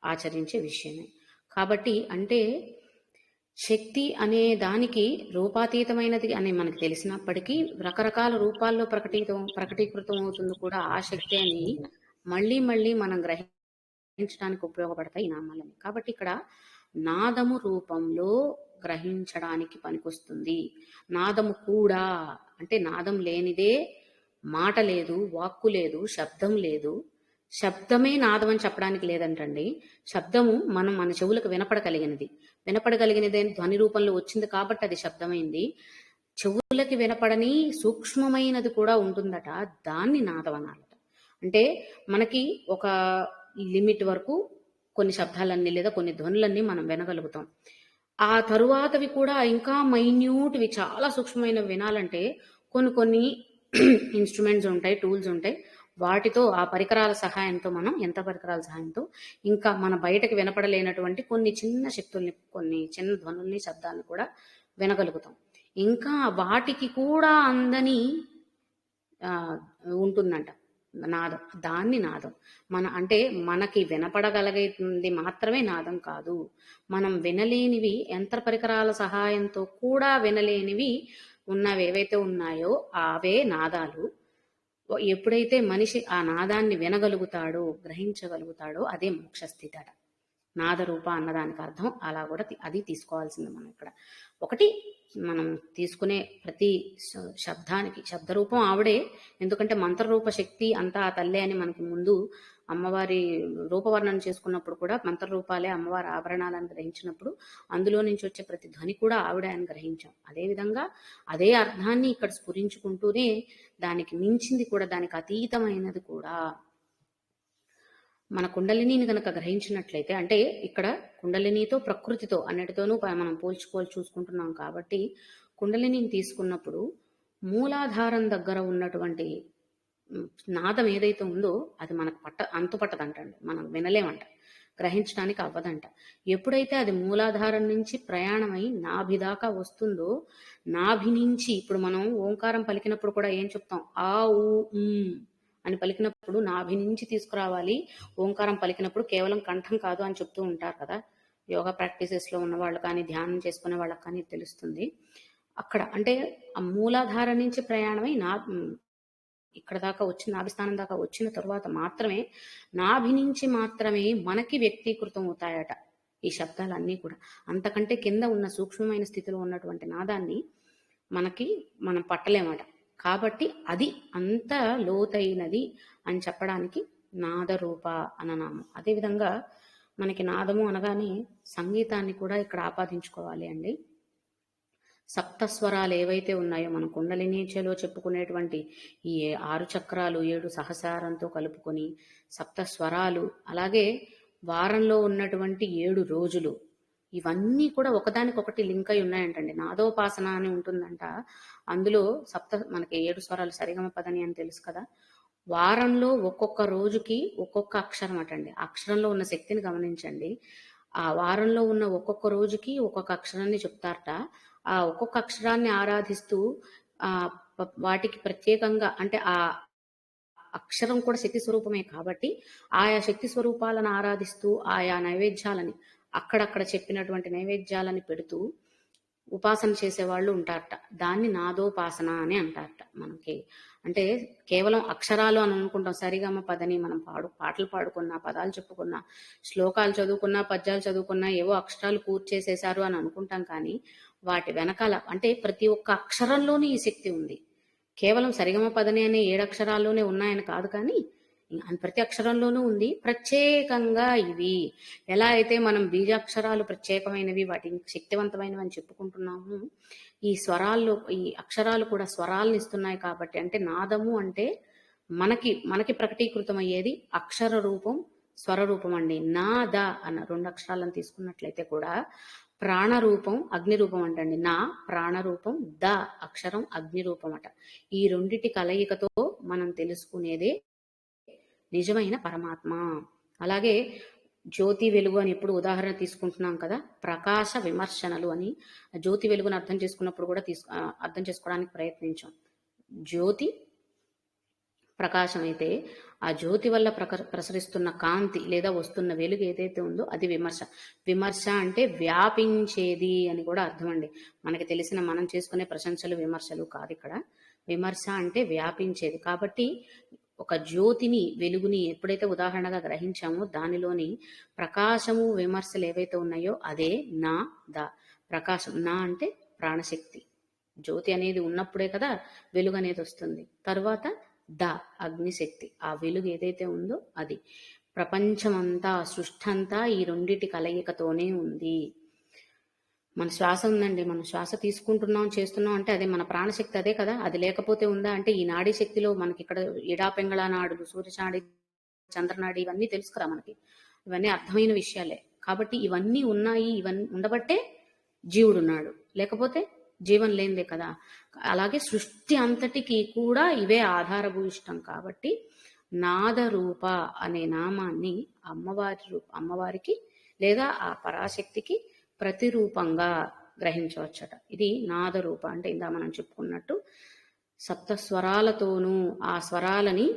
Speaker 1: ఆచరించే విషయమే. కాబట్టి అంటే శక్తి అనే దానికి రూపాతీతమైనది అని మనకు తెలిసినప్పటికీ రకరకాల రూపాల్లో ప్రకటీకృతం అవుతుంది కూడా ఆ శక్తి అని మళ్ళీ మళ్ళీ మనం గ్రహించడానికి ఉపయోగపడతాయి ఈ నామాలని. కాబట్టి ఇక్కడ నాదము రూపంలో గ్రహించడానికి పనికొస్తుంది. నాదము కూడా అంటే నాదం లేనిదే మాట లేదు, వాక్కు లేదు, శబ్దం లేదు. శబ్దమే నాదం అని చెప్పడానికి లేదంటండి. శబ్దము మన చెవులకు వినపడగలిగినదే ధ్వని రూపంలో వచ్చింది కాబట్టి అది శబ్దమైంది. చెవులకి వినపడని సూక్ష్మమైనది కూడా ఉంటుందట, దాన్ని నాదం అనాలట. అంటే మనకి ఒక లిమిట్ వరకు కొన్ని శబ్దాలన్నీ లేదా కొన్ని ధ్వనులన్నీ మనం వినగలుగుతాం. ఆ తరువాతవి కూడా ఇంకా మైన్యూట్వి, చాలా సూక్ష్మమైనవి వినాలంటే కొన్ని ఇన్స్ట్రుమెంట్స్ ఉంటాయి, టూల్స్ ఉంటాయి. వాటితో ఆ పరికరాల సహాయంతో మనం పరికరాల సహాయంతో ఇంకా మన బయటకు వినపడలేనటువంటి కొన్ని చిన్న శక్తుల్ని, కొన్ని చిన్న ధ్వనుల్ని, శబ్దాలను కూడా వినగలుగుతాం. ఇంకా వాటికి కూడా అందని ఉంటుందంట నాదం. దాన్ని నాదం. అంటే మనకి వినపడగలిగేది మాత్రమే నాదం కాదు. మనం వినలేనివి, యంత్ర పరికరాల సహాయంతో కూడా వినలేనివి ఉన్నవి ఏవైతే ఉన్నాయో అవే నాదాలు. ఎప్పుడైతే మనిషి ఆ నాదాన్ని వినగలుగుతాడో, గ్రహించగలుగుతాడో అదే మోక్షస్థితి అట. నాదరూప అన్నదానికి అర్థం అలా కూడా అది తీసుకోవాల్సింది. మనం ఇక్కడ ఒకటి మనం తీసుకునే ప్రతి శబ్దానికి శబ్దరూపం ఆవిడే. ఎందుకంటే మంత్రరూప శక్తి అంతా ఆ తల్లే అని మనకి ముందు అమ్మవారి రూపవర్ణన చేసుకున్నప్పుడు కూడా మంత్రరూపాలే అమ్మవారి ఆభరణాలను గ్రహించినప్పుడు అందులో నుంచి వచ్చే ప్రతి ధ్వని కూడా ఆవిడే అని గ్రహించాం. అదేవిధంగా అదే అర్థాన్ని ఇక్కడ స్ఫురించుకుంటూనే దానికి మించింది కూడా, దానికి అతీతమైనది కూడా మన కుండలినిని కనుక గ్రహించినట్లయితే, అంటే ఇక్కడ కుండలినితో ప్రకృతితో అన్నిటితోనూ మనం చూసుకుంటున్నాం కాబట్టి కుండలినిని తీసుకున్నప్పుడు మూలాధారం దగ్గర ఉన్నటువంటి నాదం ఏదైతే ఉందో అది మనకు అంతు పట్టదంటండి, మనం వినలేమంట. గ్రహించడానికి అవ్వదంట. ఎప్పుడైతే అది మూలాధారం నుంచి ప్రయాణమై నాభి దాకా వస్తుందో, నాభి నుంచి ఇప్పుడు మనం ఓంకారం పలికినప్పుడు కూడా ఏం చెప్తాం? ఆ ఊ అని పలికినప్పుడు నాభి నుంచి తీసుకురావాలి. ఓంకారం పలికినప్పుడు కేవలం కంఠం కాదు అని చెప్తూ ఉంటారు కదా. యోగా ప్రాక్టీసెస్లో ఉన్న వాళ్ళు కానీ, ధ్యానం చేసుకునే వాళ్ళకి కానీ తెలుస్తుంది. అక్కడ అంటే ఆ మూలాధారం నుంచి ప్రయాణమై ఇక్కడ దాకా వచ్చిన నాభిస్థానం దాకా వచ్చిన తరువాత మాత్రమే, నాభి నుంచి మాత్రమే మనకి వ్యక్తీకృతం అవుతాయట ఈ శబ్దాలన్నీ కూడా. అంతకంటే కింద ఉన్న సూక్ష్మమైన స్థితిలో ఉన్నటువంటి నాదాన్ని మనం పట్టలేమట. కాబట్టి అది అంత లోతైనది అని చెప్పడానికి నాదరూప అననామం. అదేవిధంగా మనకి నాదము అనగానే సంగీతాన్ని కూడా ఇక్కడ ఆపాదించుకోవాలి అండి. సప్తస్వరాలు ఏవైతే ఉన్నాయో మన కుండలినీచలో చెప్పుకునేటువంటి ఈ 6 చక్రాలు 7 సహస్రారంతో కలుపుకొని సప్తస్వరాలు, అలాగే వారంలో ఉన్నటువంటి 7 రోజులు, ఇవన్నీ కూడా ఒకదానికొకటి లింక్ అయి ఉన్నాయంటండి. నాదోపాసన అని ఉంటుందంట. అందులో మనకి 7 స్వరాలు సరిగమ పదని అని తెలుసు కదా. వారంలో ఒక్కొక్క రోజుకి ఒక్కొక్క అక్షరం అటండి. అక్షరంలో ఉన్న శక్తిని గమనించండి. ఆ వారంలో ఉన్న ఒక్కొక్క రోజుకి ఒక్కొక్క అక్షరాన్ని చెప్తారట. ఆ ఒక్కొక్క అక్షరాన్ని ఆరాధిస్తూ వాటికి ప్రత్యేకంగా అంటే ఆ అక్షరం కూడా శక్తి స్వరూపమే కాబట్టి ఆయా శక్తి స్వరూపాలను ఆరాధిస్తూ ఆయా నైవేద్యాలని అక్కడక్కడ చెప్పినటువంటి నైవేద్యాలని పెడుతూ ఉపాసన చేసేవాళ్ళు ఉంటారట. దాన్ని నాదోపాసన అని అంటారట. మనకి అంటే కేవలం అక్షరాలు అని అనుకుంటాం. సరిగమ పదని మనం పాటలు పాడుకున్నా, పదాలు చెప్పుకున్నా, శ్లోకాలు చదువుకున్నా, పద్యాలు చదువుకున్నా ఏవో అక్షరాలు కూర్చేసేశారు అని అనుకుంటాం. కానీ వాటి వెనకాల అంటే ప్రతి ఒక్క అక్షరంలోనూ ఈ శక్తి ఉంది. కేవలం సరిగమ పదని అనే 7 అక్షరాల్లోనే ఉన్నాయని కాదు, కానీ ప్రతి అక్షరంలోనూ ఉంది. ప్రత్యేకంగా ఇవి ఎలా అయితే మనం బీజాక్షరాలు ప్రత్యేకమైనవి, వాటిని శక్తివంతమైనవి అని చెప్పుకుంటున్నాము, ఈ అక్షరాలు కూడా స్వరాలను ఇస్తున్నాయి. కాబట్టి అంటే నాదము అంటే మనకి ప్రకటీకృతమయ్యేది అక్షర రూపం, స్వర రూపం అండి. నాద అన్న 2 అక్షరాలను తీసుకున్నట్లయితే కూడా ప్రాణరూపం, అగ్నిరూపం అంటండి. నా ప్రాణరూపం, ద అక్షరం అగ్నిరూపం అట. ఈ రెండిటి కలయికతో మనం తెలుసుకునేదే నిజమైన పరమాత్మ. అలాగే జ్యోతి వెలుగు అని ఎప్పుడు ఉదాహరణ తీసుకుంటున్నాం కదా. ప్రకాశ విమర్శనలు అని జ్యోతి వెలుగును అర్థం చేసుకున్నప్పుడు కూడా అర్థం చేసుకోవడానికి ప్రయత్నించాం. జ్యోతి ప్రకాశం అయితే ఆ జ్యోతి వల్ల ప్రసరిస్తున్న కాంతి లేదా వస్తున్న వెలుగు ఏదైతే ఉందో అది విమర్శ. విమర్శ అంటే వ్యాపించేది అని కూడా అర్థం అండి. మనకి తెలిసిన మనం చేసుకునే ప్రశంసలు విమర్శలు కాదు ఇక్కడ. విమర్శ అంటే వ్యాపించేది. కాబట్టి ఒక జ్యోతిని, వెలుగుని ఎప్పుడైతే ఉదాహరణగా గ్రహించామో దానిలోని ప్రకాశము, విమర్శలు ఏవైతే ఉన్నాయో అదే నా ద ప్రకాశం. నా అంటే ప్రాణశక్తి. జ్యోతి అనేది ఉన్నప్పుడే కదా వెలుగు అనేది వస్తుంది. తర్వాత ద అగ్నిశక్తి. ఆ వెలుగు ఏదైతే ఉందో అది. ప్రపంచమంతా, సృష్టి అంతా ఈ రెండిటి కలయికతోనే ఉంది. మన శ్వాస ఉందండి. మనం శ్వాస తీసుకుంటున్నాం, చేస్తున్నాం అంటే అదే మన ప్రాణశక్తి అదే కదా. అది లేకపోతే ఉందా అంటే ఈ నాడీ శక్తిలో మనకి ఇక్కడ ఇడాపెంగళ నాడులు, సూర్యనాడి, చంద్రనాడి ఇవన్నీ తెలుసు కదా మనకి. ఇవన్నీ అర్థమైన విషయాలే. కాబట్టి ఇవన్నీ ఉన్నాయి. ఇవన్నీ ఉండబట్టే జీవుడున్నాడు. లేకపోతే జీవం లేనిదే కదా. అలాగే సృష్టి అంతటికి కూడా ఇవే ఆధారభూయిష్టం. కాబట్టి నాదరూప అనే నామాన్ని అమ్మవారికి లేదా ఆ పరాశక్తికి ప్రతిరూపంగా గ్రహించవచ్చట. ఇది నాదరూప అంటే ఇందా మనం చెప్పుకున్నట్టు సప్తస్వరాలతోనూ ఆ స్వరాలని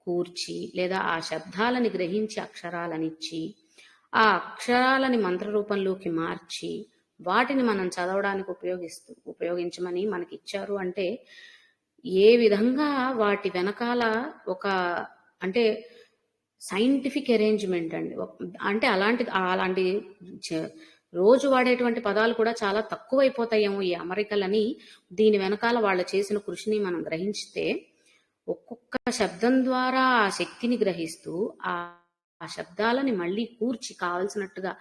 Speaker 1: కూర్చి లేదా ఆ శబ్దాలని గ్రహించి అక్షరాలనిచ్చి ఆ అక్షరాలని మంత్రరూపంలోకి మార్చి వాటిని మనం చదవడానికి ఉపయోగించమని మనకి ఇచ్చారు. అంటే ఏ విధంగా వాటి వెనకాల ఒక అంటే సైంటిఫిక్ అరేంజ్మెంట్ అండి. అంటే అలాంటి రోజు వాడేటువంటి పదాలు కూడా చాలా తక్కువైపోతాయేమో ఈ అమరికలని. దీని వెనకాల వాళ్ళు చేసిన కృషిని మనం గ్రహించితే ఒక్కొక్క శబ్దం ద్వారా ఆ శక్తిని గ్రహిస్తూ ఆ శబ్దాలని మళ్ళీ కూర్చి కావలసినట్టుగా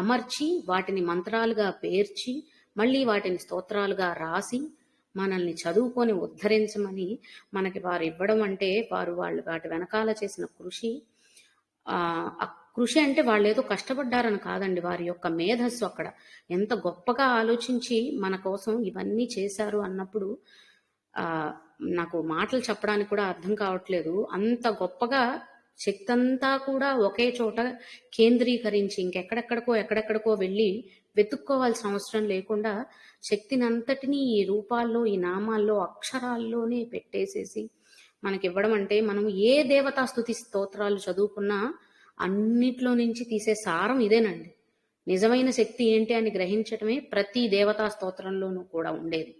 Speaker 1: అమర్చి వాటిని మంత్రాలుగా పేర్చి మళ్ళీ వాటిని స్తోత్రాలుగా రాసి మనల్ని చదువుకొని ఉద్ధరించమని మనకి వారు ఇవ్వడం అంటే వాళ్ళు వాటి వెనకాల చేసిన కృషి. ఆ కృషి అంటే వాళ్ళు ఏదో కష్టపడ్డారని కాదండి. వారి యొక్క మేధస్సు అక్కడ ఎంత గొప్పగా ఆలోచించి మన కోసం ఇవన్నీ చేశారు అన్నప్పుడు నాకు మాటలు చెప్పడానికి కూడా అర్థం కావట్లేదు. అంత గొప్పగా శక్తి అంతా కూడా ఒకే చోట కేంద్రీకరించి ఎక్కడెక్కడికో వెళ్ళి వెతుక్కోవాల్సిన అవసరం లేకుండా శక్తిని అంతటినీ ఈ రూపాల్లో, ఈ నామాల్లో, అక్షరాల్లోనే పెట్టేసేసి మనకి ఇవ్వడం అంటే, మనం ఏ దేవతా స్తుతి స్తోత్రాలు చదువుకున్నా అన్నిట్లో నుంచి తీసే సారం ఇదేనండి. నిజమైన శక్తి ఏంటి అని గ్రహించటమే ప్రతి దేవతా స్తోత్రంలోనూ కూడా ఉండేది.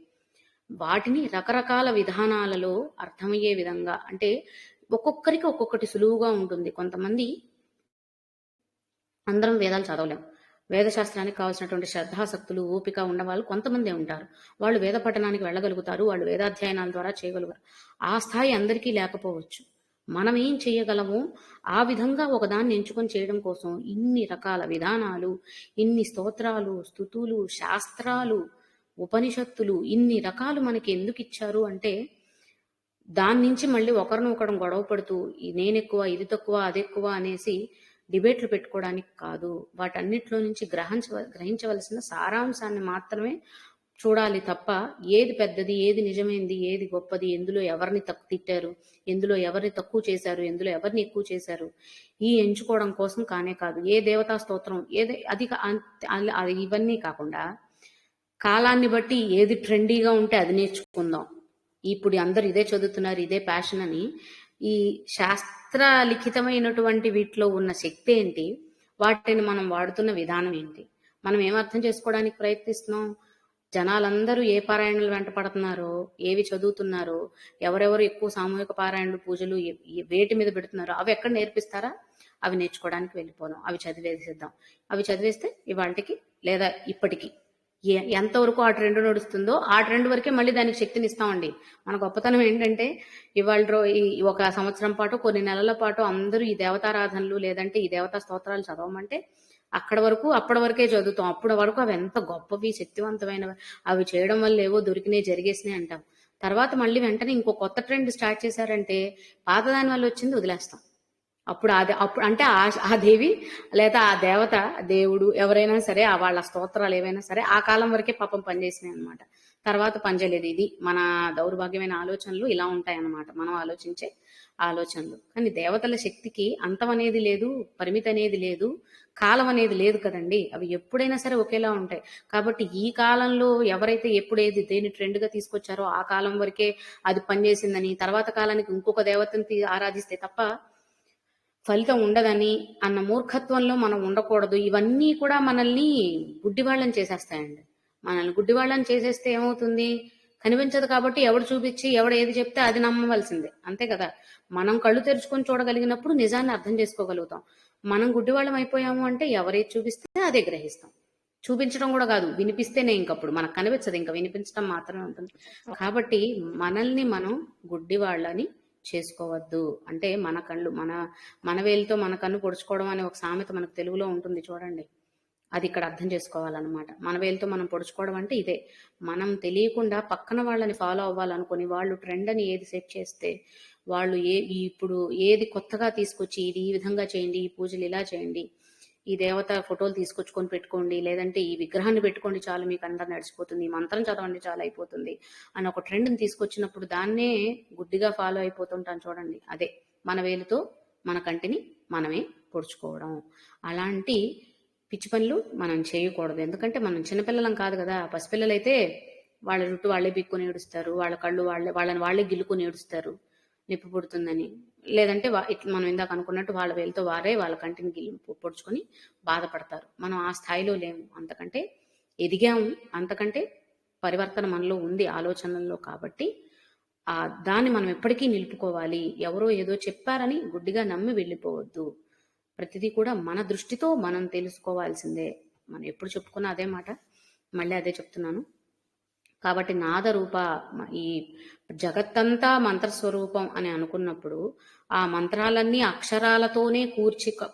Speaker 1: వాటిని రకరకాల విధానాలలో అర్థమయ్యే విధంగా, అంటే ఒక్కొక్కరికి ఒక్కొక్కటి సులువుగా ఉంటుంది. కొంతమంది, అందరం వేదాలు చదవలేం. వేదశాస్త్రానికి కావాల్సినటువంటి శ్రద్ధాసక్తులు, ఓపిక ఉన్నవాళ్ళు కొంతమందే ఉంటారు. వాళ్ళు వేద పఠనానికి వెళ్ళగలుగుతారు, వాళ్ళు వేదాధ్యయనాల ద్వారా చేయగలుగుతారు. ఆ స్థాయి అందరికీ లేకపోవచ్చు. మనం ఏం చేయగలమో ఆ విధంగా ఒకదాన్ని ఎంచుకొని చేయడం కోసం ఇన్ని రకాల విధానాలు, ఇన్ని స్తోత్రాలు, స్తుతులు, శాస్త్రాలు, ఉపనిషత్తులు, ఇన్ని రకాలు మనకి ఎందుకు ఇచ్చారు అంటే, దాని నుంచి మళ్ళీ ఒకరినొకరం గొడవ పడుతూ నేనెక్కువ, ఇది తక్కువ, అది ఎక్కువ అనేసి డిబేట్లు పెట్టుకోవడానికి కాదు. వాటన్నిటిలో నుంచి గ్రహించవలసిన సారాంశాన్ని మాత్రమే చూడాలి తప్ప, ఏది పెద్దది, ఏది నిజమైంది, ఏది గొప్పది, ఎందులో ఎవరిని తిట్టారు, ఎందులో ఎవరిని తక్కువ చేశారు, ఎందులో ఎవరిని ఎక్కువ చేశారు, ఈ ఎంచుకోవడం కోసం కానే కాదు. ఏ దేవతా స్తోత్రం అది ఇవన్నీ కాకుండా కాలాన్ని బట్టి ఏది ట్రెండీగా ఉంటే అది నేర్చుకుందాం. ఇప్పుడు అందరు ఇదే చదువుతున్నారు, ఇదే ప్యాషన్ అని, ఈ శాస్త్ర లిఖితమైనటువంటి వీటిలో ఉన్న శక్తి ఏంటి, వాటిని మనం వాడుతున్న విధానం ఏంటి, మనం ఏమర్థం చేసుకోవడానికి ప్రయత్నిస్తున్నాం? జనాలందరూ ఏ పారాయణలు వెంట పడుతున్నారో, ఏవి చదువుతున్నారో, ఎవరెవరు ఎక్కువ సామూహిక పారాయణలు, పూజలు వేటి మీద పెడుతున్నారో అవి ఎక్కడ నేర్పిస్తారా? అవి నేర్చుకోవడానికి వెళ్ళిపోదాం, అవి చదివేసేద్దాం. అవి చదివేస్తే ఇవాళకి లేదా ఇప్పటికి ఎంతవరకు ఆ ట్రెండ్ నడుస్తుందో ఆ ట్రెండ్ వరకే మళ్ళీ దానికి శక్తిని ఇస్తామండి. మన గొప్పతనం ఏంటంటే, ఇవాళ ఒక సంవత్సరం పాటు, కొన్ని నెలల పాటు అందరూ ఈ దేవతారాధనలు లేదంటే ఈ దేవతా స్తోత్రాలు చదవమంటే అప్పటి వరకే చదువుతాం. అప్పటి వరకు అవి ఎంత గొప్పవి, శక్తివంతమైనవి, అవి చేయడం వల్ల ఏవో దొరికినాయి, జరిగేసినాయి అంటాం. తర్వాత మళ్ళీ వెంటనే ఇంకో కొత్త ట్రెండ్ స్టార్ట్ చేశారంటే పాతదాని వల్ల వచ్చింది వదిలేస్తాం. అప్పుడు అంటే ఆ దేవి లేదా ఆ దేవత, దేవుడు ఎవరైనా సరే, వాళ్ళ స్తోత్రాలు ఏవైనా సరే ఆ కాలం వరకే పాపం పనిచేసినాయి అనమాట. తర్వాత పనిచేయలేదు. ఇది మన దౌర్భాగ్యమైన ఆలోచనలు ఇలా ఉంటాయన్నమాట, మనం ఆలోచించే ఆలోచనలు. కానీ దేవతల శక్తికి అంతం అనేది లేదు, పరిమితి అనేది లేదు, కాలం అనేది లేదు కదండి. అవి ఎప్పుడైనా సరే ఒకేలా ఉంటాయి. కాబట్టి ఈ కాలంలో ఎవరైతే ఎప్పుడేది దేని ట్రెండ్గా తీసుకొచ్చారో ఆ కాలం వరకే అది పనిచేసిందని, తర్వాత కాలానికి ఇంకొక దేవతని ఆరాధిస్తే తప్ప ఫలితం ఉండదని అన్న మూర్ఖత్వంలో మనం ఉండకూడదు. ఇవన్నీ కూడా మనల్ని గుడ్డివాళ్ళని చేసేస్తాయండి. మనల్ని గుడ్డివాళ్ళని చేసేస్తే ఏమవుతుంది? కనిపించదు కాబట్టి ఎవడు చూపించి ఎవడు ఏది చెప్తే అది నమ్మవలసిందే, అంతే కదా. మనం కళ్ళు తెరుచుకొని చూడగలిగినప్పుడు నిజాన్ని అర్థం చేసుకోగలుగుతాం. మనం గుడ్డివాళ్ళం అయిపోయాము అంటే ఎవరేది చూపిస్తే అదే గ్రహిస్తాం. చూపించడం కూడా కాదు, వినిపిస్తేనే ఇంకప్పుడు మనకు కనిపించదు, ఇంకా వినిపించడం మాత్రమే ఉంటుంది. కాబట్టి మనల్ని మనం గుడ్డివాళ్ళని చేసుకోవద్దు. అంటే మన కళ్ళు మన వేలితో మన కన్ను పొడుచుకోవడం అనే ఒక సామెత మనకు తెలుగులో ఉంటుంది చూడండి, అది ఇక్కడ అర్థం చేసుకోవాలన్నమాట. మన వేలితో మనం పొడుచుకోవడం అంటే ఇదే. మనం తెలియకుండా పక్కన వాళ్ళని ఫాలో అవ్వాలనుకుని వాళ్ళు ట్రెండ్ అని ఏది సెట్ చేస్తే, వాళ్ళు ఇప్పుడు ఏది కొత్తగా తీసుకొచ్చి ఇది ఈ విధంగా చేయండి, ఈ పూజలు ఇలా చేయండి, ఈ దేవత ఫోటోలు తీసుకొచ్చుకొని పెట్టుకోండి, లేదంటే ఈ విగ్రహాన్ని పెట్టుకోండి చాలు మీకు అందరు నడిచిపోతుంది, ఈ మంత్రం చదవండి చాలా అయిపోతుంది అని ఒక ట్రెండ్ని తీసుకొచ్చినప్పుడు దాన్నే గుడ్డిగా ఫాలో అయిపోతుంటాను చూడండి. అదే మన వేలుతో మన కంటిని మనమే పొడుచుకోవడం. అలాంటి పిచ్చి పనులు మనం చేయకూడదు. ఎందుకంటే మనం చిన్నపిల్లలం కాదు కదా. పసిపిల్లలైతే వాళ్ళ జుట్టు వాళ్ళే పీక్కొని ఏడుస్తారు, వాళ్ళ కళ్ళు వాళ్ళని గిల్లుకొని ఏడుస్తారు నొప్పి పుడుతుందని. లేదంటే మనం ఇందాక అనుకున్నట్టు వాళ్ళ వేలతో వాళ్ళ కంటిని పొడుచుకొని బాధపడతారు. మనం ఆ స్థాయిలో లేము, అంతకంటే ఎదిగాము, అంతకంటే పరివర్తన మనలో ఉంది ఆలోచనల్లో. కాబట్టి దాన్ని మనం ఎప్పటికీ నిలుపుకోవాలి. ఎవరో ఏదో చెప్పారని గుడ్డిగా నమ్మి వెళ్ళిపోవద్దు. ప్రతిదీ కూడా మన దృష్టితో మనం తెలుసుకోవాల్సిందే. మనం ఎప్పుడు చెప్పుకున్నా అదే మాట, మళ్ళీ అదే చెప్తున్నాను. కాబట్టి నాదరూప, ఈ జగత్తంతా మంత్రస్వరూపం అని అనుకున్నప్పుడు ఆ మంత్రాలన్నీ అక్షరాలతోనే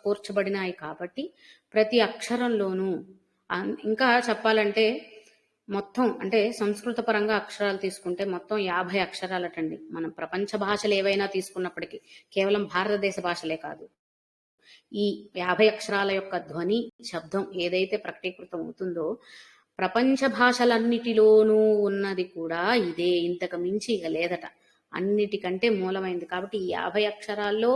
Speaker 1: కూర్చబడినాయి. కాబట్టి ప్రతి అక్షరంలోనూ, ఇంకా చెప్పాలంటే మొత్తం, అంటే సంస్కృత పరంగా అక్షరాలు తీసుకుంటే మొత్తం 50 అక్షరాలటండి. మనం ప్రపంచ భాషలు ఏవైనా తీసుకున్నప్పటికీ, కేవలం భారతదేశ భాషలే కాదు, ఈ 50 అక్షరాల యొక్క ధ్వని, శబ్దం ఏదైతే ప్రకటీకృతం అవుతుందో ప్రపంచ భాషలన్నిటిలోనూ ఉన్నది కూడా ఇదే, ఇంతకు మించి ఇక లేదట, అన్నిటికంటే మూలమైంది. కాబట్టి ఈ 50 అక్షరాల్లో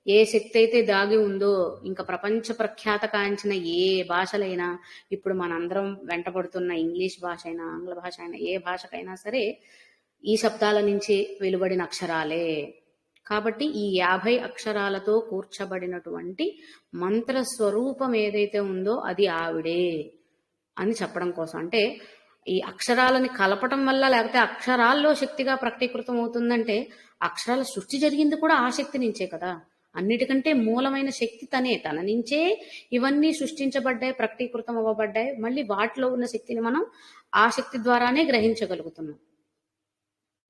Speaker 1: ఏ శక్తి అయితే దాగి ఉందో, ఇంకా ప్రపంచ ప్రఖ్యాత కాంచిన ఏ భాషలైనా, ఇప్పుడు మనందరం వెంటబడుతున్న ఇంగ్లీష్ భాష అయినా, ఆంగ్ల భాష అయినా, ఏ భాషకైనా సరే ఈ శబ్దాల నుంచి వెలువడిన అక్షరాలే. కాబట్టి ఈ 50 అక్షరాలతో కూర్చబడినటువంటి మంత్ర స్వరూపం ఏదైతే ఉందో అది ఆవిడే అని చెప్పడం కోసం. అంటే ఈ అక్షరాలని కలపటం వల్ల, లేకపోతే అక్షరాల్లో శక్తిగా ప్రకటీకృతం అవుతుందంటే, అక్షరాల సృష్టి జరిగింది కూడా ఆ శక్తి నుంచే కదా. అన్నిటికంటే మూలమైన శక్తి తనే. తన నుంచే ఇవన్నీ సృష్టించబడ్డాయి, ప్రకటీకృతం అవ్వబడ్డాయి. మళ్ళీ వాటిలో ఉన్న శక్తిని మనం ఆ శక్తి ద్వారానే గ్రహించగలుగుతున్నాం.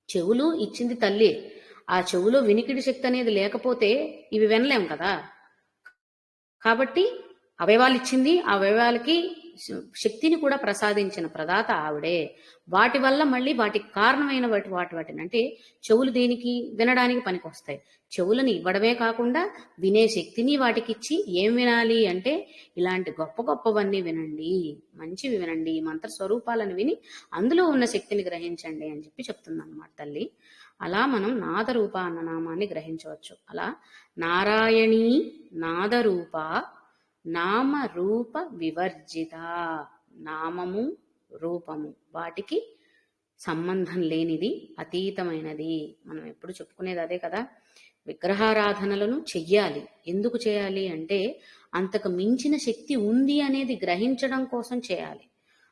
Speaker 1: చెవులు ఇచ్చింది తల్లి. ఆ చెవులో వినికిడి శక్తి అనేది లేకపోతే ఇవి వినలేం కదా. కాబట్టి అవయవాలు ఇచ్చింది, ఆ అవయవాలకి శక్తిని కూడా ప్రసాదించిన ప్రదాత ఆవిడే. వాటి వల్ల మళ్ళీ వాటికి కారణమైన వాటిని అంటే చెవులు దేనికి? వినడానికి పనికొస్తాయి. చెవులను ఇవ్వడమే కాకుండా వినే శక్తిని వాటికి ఇచ్చి ఏం వినాలి అంటే ఇలాంటి గొప్ప గొప్పవన్నీ వినండి, మంచివి వినండి, మంత్ర స్వరూపాలను విని అందులో ఉన్న శక్తిని గ్రహించండి అని చెప్పి చెప్తుందన్నమాట తల్లి. అలా మనం నాదరూప అన్న నామాన్ని గ్రహించవచ్చు. అలా నారాయణీ నాదరూప నామ రూప వివర్జిత. నామము రూపము వాటికి సంబంధం లేనిది, అతీతమైనది. మనం ఎప్పుడు చెప్పుకునేది అదే కదా. విగ్రహారాధనలను చెయ్యాలి. ఎందుకు చేయాలి అంటే అంతకు మించిన శక్తి ఉంది అనేది గ్రహించడం కోసం చేయాలి.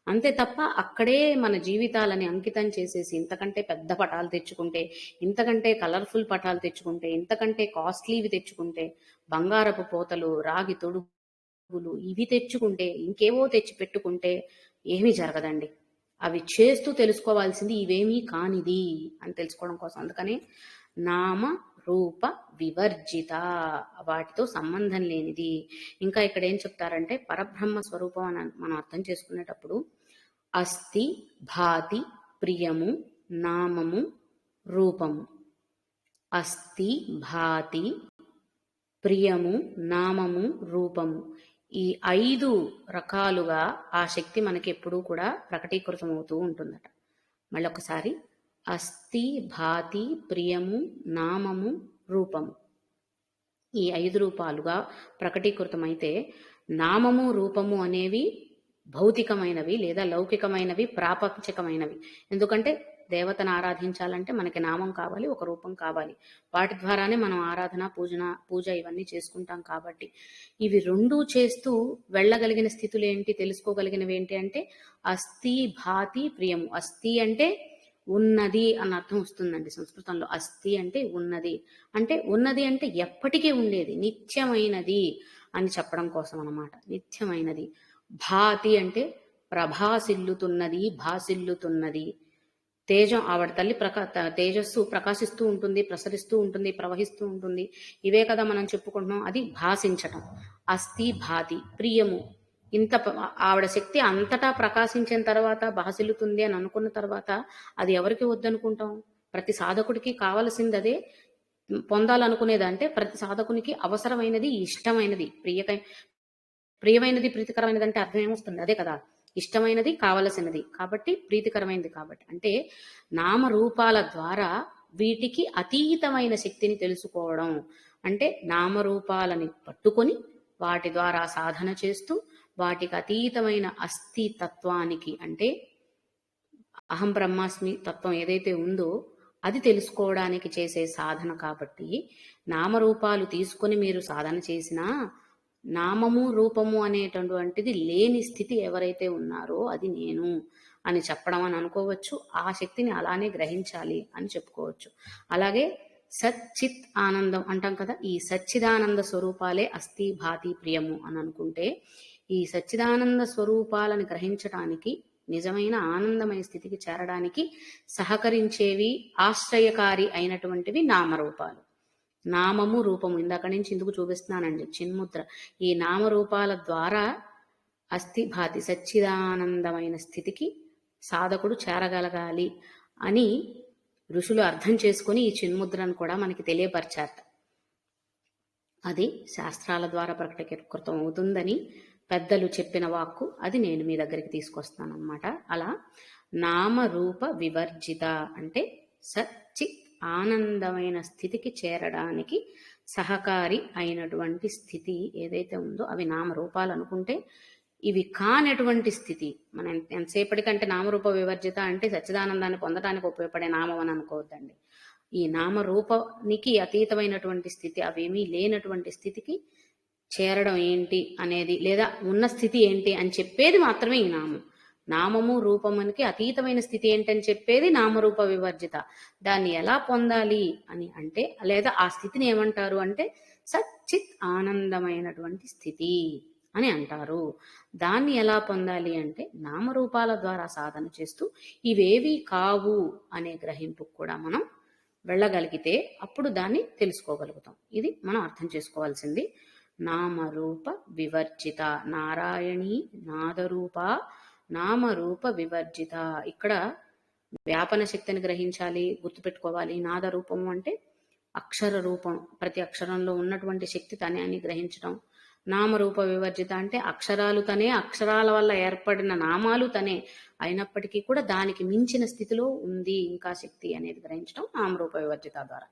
Speaker 1: అంతే తప్ప అక్కడే మన జీవితాలని అంకితం చేసేసి ఇంతకంటే పెద్ద పటాలు తెచ్చుకుంటే, ఇంతకంటే కలర్ఫుల్ పటాలు తెచ్చుకుంటే, ఇంతకంటే కాస్ట్లీవి తెచ్చుకుంటే, బంగారపు పోతలు, రాగి తొడుగులు ఇవి తెచ్చుకుంటే, ఇంకేవో తెచ్చి పెట్టుకుంటే ఏమీ జరగదండి. అవి చేస్తూ తెలుసుకోవాల్సింది ఇవేమీ కానిది అని తెలుసుకోవడం కోసం. అందుకని నామ రూప వివర్జిత, వాటితో సంబంధం లేనిది. ఇంకా ఇక్కడ ఏం చెప్తారంటే పరబ్రహ్మ స్వరూపం అని మనం అర్థం చేసుకునేటప్పుడు అస్థి భాతి ప్రియము నామము రూపము. అస్థి భాతి ప్రియము నామము రూపము, ఈ 5 రకాలుగా ఆ శక్తి మనకి ఎప్పుడూ కూడా ప్రకటీకృతం అవుతూ ఉంటుందట. మళ్ళొకసారి అస్థి భాతి ప్రియము నామము రూపము, ఈ 5 రూపాలుగా ప్రకటీకృతమైతే నామము రూపము అనేవి భౌతికమైనవి లేదా లౌకికమైనవి, ప్రాపంచికమైనవి. ఎందుకంటే దేవతను ఆరాధించాలంటే మనకి నామం కావాలి, ఒక రూపం కావాలి. వాటి ద్వారానే మనం ఆరాధన పూజ ఇవన్నీ చేసుకుంటాం. కాబట్టి ఇవి రెండూ చేస్తూ వెళ్ళగలిగిన స్థితులు ఏంటి, తెలుసుకోగలిగినవి ఏంటి అంటే అస్థి భాతి ప్రియము. అస్థి అంటే ఉన్నది అన్న అర్థం వస్తుందండి సంస్కృతంలో. అస్థి అంటే ఉన్నది, అంటే ఉన్నది అంటే ఎప్పటికీ ఉండేది, నిత్యమైనది అని చెప్పడం కోసం అన్నమాట. నిత్యమైనది. భాతి అంటే ప్రభాసిల్లుతున్నది, భాసిల్లుతున్నది. తేజం, ఆవిడ తల్లి తేజస్సు ప్రకాశిస్తూ ఉంటుంది, ప్రసరిస్తూ ఉంటుంది, ప్రవహిస్తూ ఉంటుంది. ఇవే కదా మనం చెప్పుకుంటున్నాం. అది భాసించటం. అస్థి భాతి ప్రియము. ఇంత ఆవిడ శక్తి అంతటా ప్రకాశించిన తర్వాత భాసిల్లుతుంది అని అనుకున్న తర్వాత అది ఎవరికి వద్దనుకుంటాం? ప్రతి సాధకుడికి కావలసింది అదే. పొందాలనుకునేది అంటే ప్రతి సాధకునికి అవసరమైనది, ఇష్టమైనది, ప్రియమైనది, ప్రీతికరమైనది అంటే అర్థం ఏమొస్తుంది? అదే కదా, ఇష్టమైనది, కావలసినది, కాబట్టి ప్రీతికరమైనది. కాబట్టి అంటే నామరూపాల ద్వారా వీటికి అతీతమైన శక్తిని తెలుసుకోవడం అంటే నామరూపాలని పట్టుకొని వాటి ద్వారా సాధన చేస్తూ వాటికి అతీతమైన అస్థి తత్వానికి అంటే అహం బ్రహ్మాస్మి తత్వం ఏదైతే ఉందో అది తెలుసుకోవడానికి చేసే సాధన. కాబట్టి నామరూపాలు తీసుకొని మీరు సాధన చేసినా నామము రూపము అనేటటువంటిది లేని స్థితి ఎవరైతే ఉన్నారో అది నేను అని చెప్పడం అని అనుకోవచ్చు. ఆ శక్తిని అలానే గ్రహించాలి అని చెప్పుకోవచ్చు. అలాగే సచ్చిత్ ఆనందం అంటాం కదా, ఈ సచ్చిదానంద స్వరూపాలే అస్థి భాతి ప్రియము అని అనుకుంటే ఈ సచ్చిదానంద స్వరూపాలను గ్రహించడానికి, నిజమైన ఆనందమయ స్థితికి చేరడానికి సహకరించేవి, ఆశ్రయకారి అయినటువంటివి నామరూపాలు. నామము రూపము ఇందాక నుంచి ఇందుకు చూపిస్తున్నానండి చిన్ముద్ర. ఈ నామరూపాల ద్వారా అస్థి భాతి సచ్చిదానందమైన స్థితికి సాధకుడు చేరగలగాలి అని ఋషులు అర్థం చేసుకుని ఈ చిన్ముద్రను కూడా మనకి తెలియపరిచారట. అది శాస్త్రాల ద్వారా ప్రకటీకృతం అవుతుందని పెద్దలు చెప్పిన వాక్కు. అది నేను మీ దగ్గరికి తీసుకొస్తాను అన్నమాట. అలా నామరూప వివర్జిత అంటే సచ్చిత్ ఆనందమైన స్థితికి చేరడానికి సహకారి అయినటువంటి స్థితి ఏదైతే ఉందో అవి నామరూపాలు అనుకుంటే, ఇవి కానటువంటి స్థితి మనం ఎంతసేపటికంటే నామరూప వివర్జిత అంటే సచ్చిదానందాన్ని పొందడానికి ఉపయోగపడే నామం అని అనుకోవద్దండి. ఈ నామరూపానికి అతీతమైనటువంటి స్థితి, అవేమీ లేనటువంటి స్థితికి చేరడం ఏంటి అనేది, లేదా ఉన్న స్థితి ఏంటి అని చెప్పేది మాత్రమే ఈ నామం. నామము రూపమునికి అతీతమైన స్థితి ఏంటని చెప్పేది నామరూప వివర్జిత. దాన్ని ఎలా పొందాలి అని అంటే, లేదా ఆ స్థితిని ఏమంటారు అంటే సచ్చిత్ ఆనందమైనటువంటి స్థితి అని అంటారు. దాన్ని ఎలా పొందాలి అంటే నామరూపాల ద్వారా సాధన చేస్తూ ఇవేవి కావు అనే గ్రహింపు కూడా మనం వెళ్ళగలిగితే అప్పుడు దాన్ని తెలుసుకోగలుగుతాం. ఇది మనం అర్థం చేసుకోవాల్సింది. నామరూప వివర్జిత, నారాయణీ నాదరూప నామరూప వివర్జిత. ఇక్కడ వ్యాపన శక్తిని గ్రహించాలి, గుర్తుపెట్టుకోవాలి. నాదరూపము అంటే అక్షర రూపం, ప్రతి అక్షరంలో ఉన్నటువంటి శక్తి తనే అని గ్రహించడం. నామరూప వివర్జిత అంటే అక్షరాలు తనే, అక్షరాల వల్ల ఏర్పడిన నామాలు తనే అయినప్పటికీ కూడా దానికి మించిన స్థితిలో ఉంది ఇంకా శక్తి అనేది గ్రహించడం నామరూప వివర్జిత ద్వారా.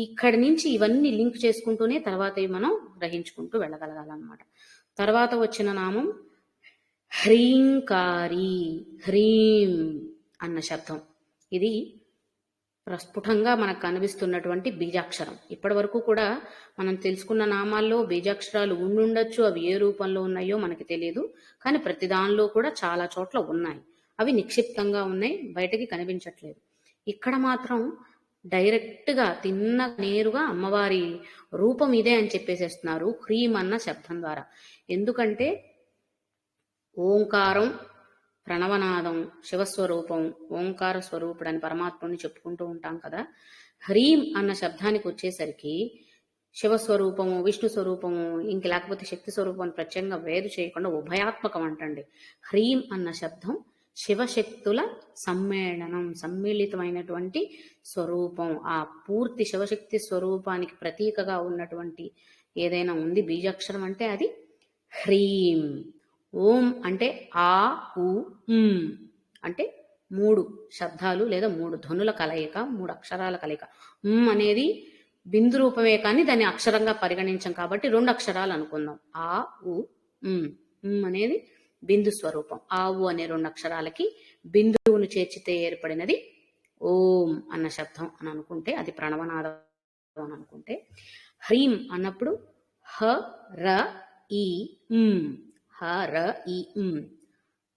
Speaker 1: ఇక్కడి నుంచి ఇవన్నీ లింక్ చేసుకుంటూనే తర్వాత మనం గ్రహించుకుంటూ వెళ్ళగలగాలన్నమాట. తర్వాత వచ్చిన నామం హ్రీంకారి. హ్రీం అన్న శబ్దం ఇది ప్రస్ఫుటంగా మనకు కనిపిస్తున్నటువంటి బీజాక్షరం. ఇప్పటి వరకు కూడా మనం తెలుసుకున్న నామాల్లో బీజాక్షరాలు ఉండుండొచ్చు, అవి ఏ రూపంలో ఉన్నాయో మనకి తెలియదు. కానీ ప్రతి దానిలో కూడా చాలా చోట్ల ఉన్నాయి. అవి నిక్షిప్తంగా ఉన్నాయి, బయటకి కనిపించట్లేదు. ఇక్కడ మాత్రం డైరెక్ట్గా నేరుగా అమ్మవారి రూపం ఇదే అని చెప్పేసేస్తున్నారు హ్రీం అన్న శబ్దం ద్వారా. ఎందుకంటే ఓంకారం ప్రణవనాదం శివస్వరూపం, ఓంకార స్వరూపుడని పరమాత్మని చెప్పుకుంటూ ఉంటాం కదా. హ్రీం అన్న శబ్దానికి వచ్చేసరికి శివస్వరూపము, విష్ణు స్వరూపము, ఇంక లేకపోతే శక్తి స్వరూపం ప్రత్యేకంగా వేరు చేయకుండా ఉభయాత్మకం అంటండి. హ్రీం అన్న శబ్దం శివశక్తుల సమ్మేళనం, సమ్మిళితమైనటువంటి స్వరూపం. ఆ పూర్తి శివశక్తి స్వరూపానికి ప్రతీకగా ఉన్నటువంటి ఏదైనా ఉంది బీజాక్షరం అంటే అది హ్రీం. ఓం అంటే ఆ ఉ అంటే 3 శబ్దాలు లేదా 3 ధ్వనుల కలయిక, 3 అక్షరాల కలయిక. అనేది బిందు రూపమే కానీ దాన్ని అక్షరంగా పరిగణించం కాబట్టి 2 అక్షరాలు అనుకుందాం. ఆ ఉ అనేది బిందు స్వరూపం. ఆవు అనే 2 అక్షరాలకి బిందువును చేర్చితే ఏర్పడినది ఓం అన్న శబ్దం అని అనుకుంటే అది ప్రణవనాదం అని అనుకుంటే, హ్రీం అన్నప్పుడు హ ర ఈ హ ర ఈ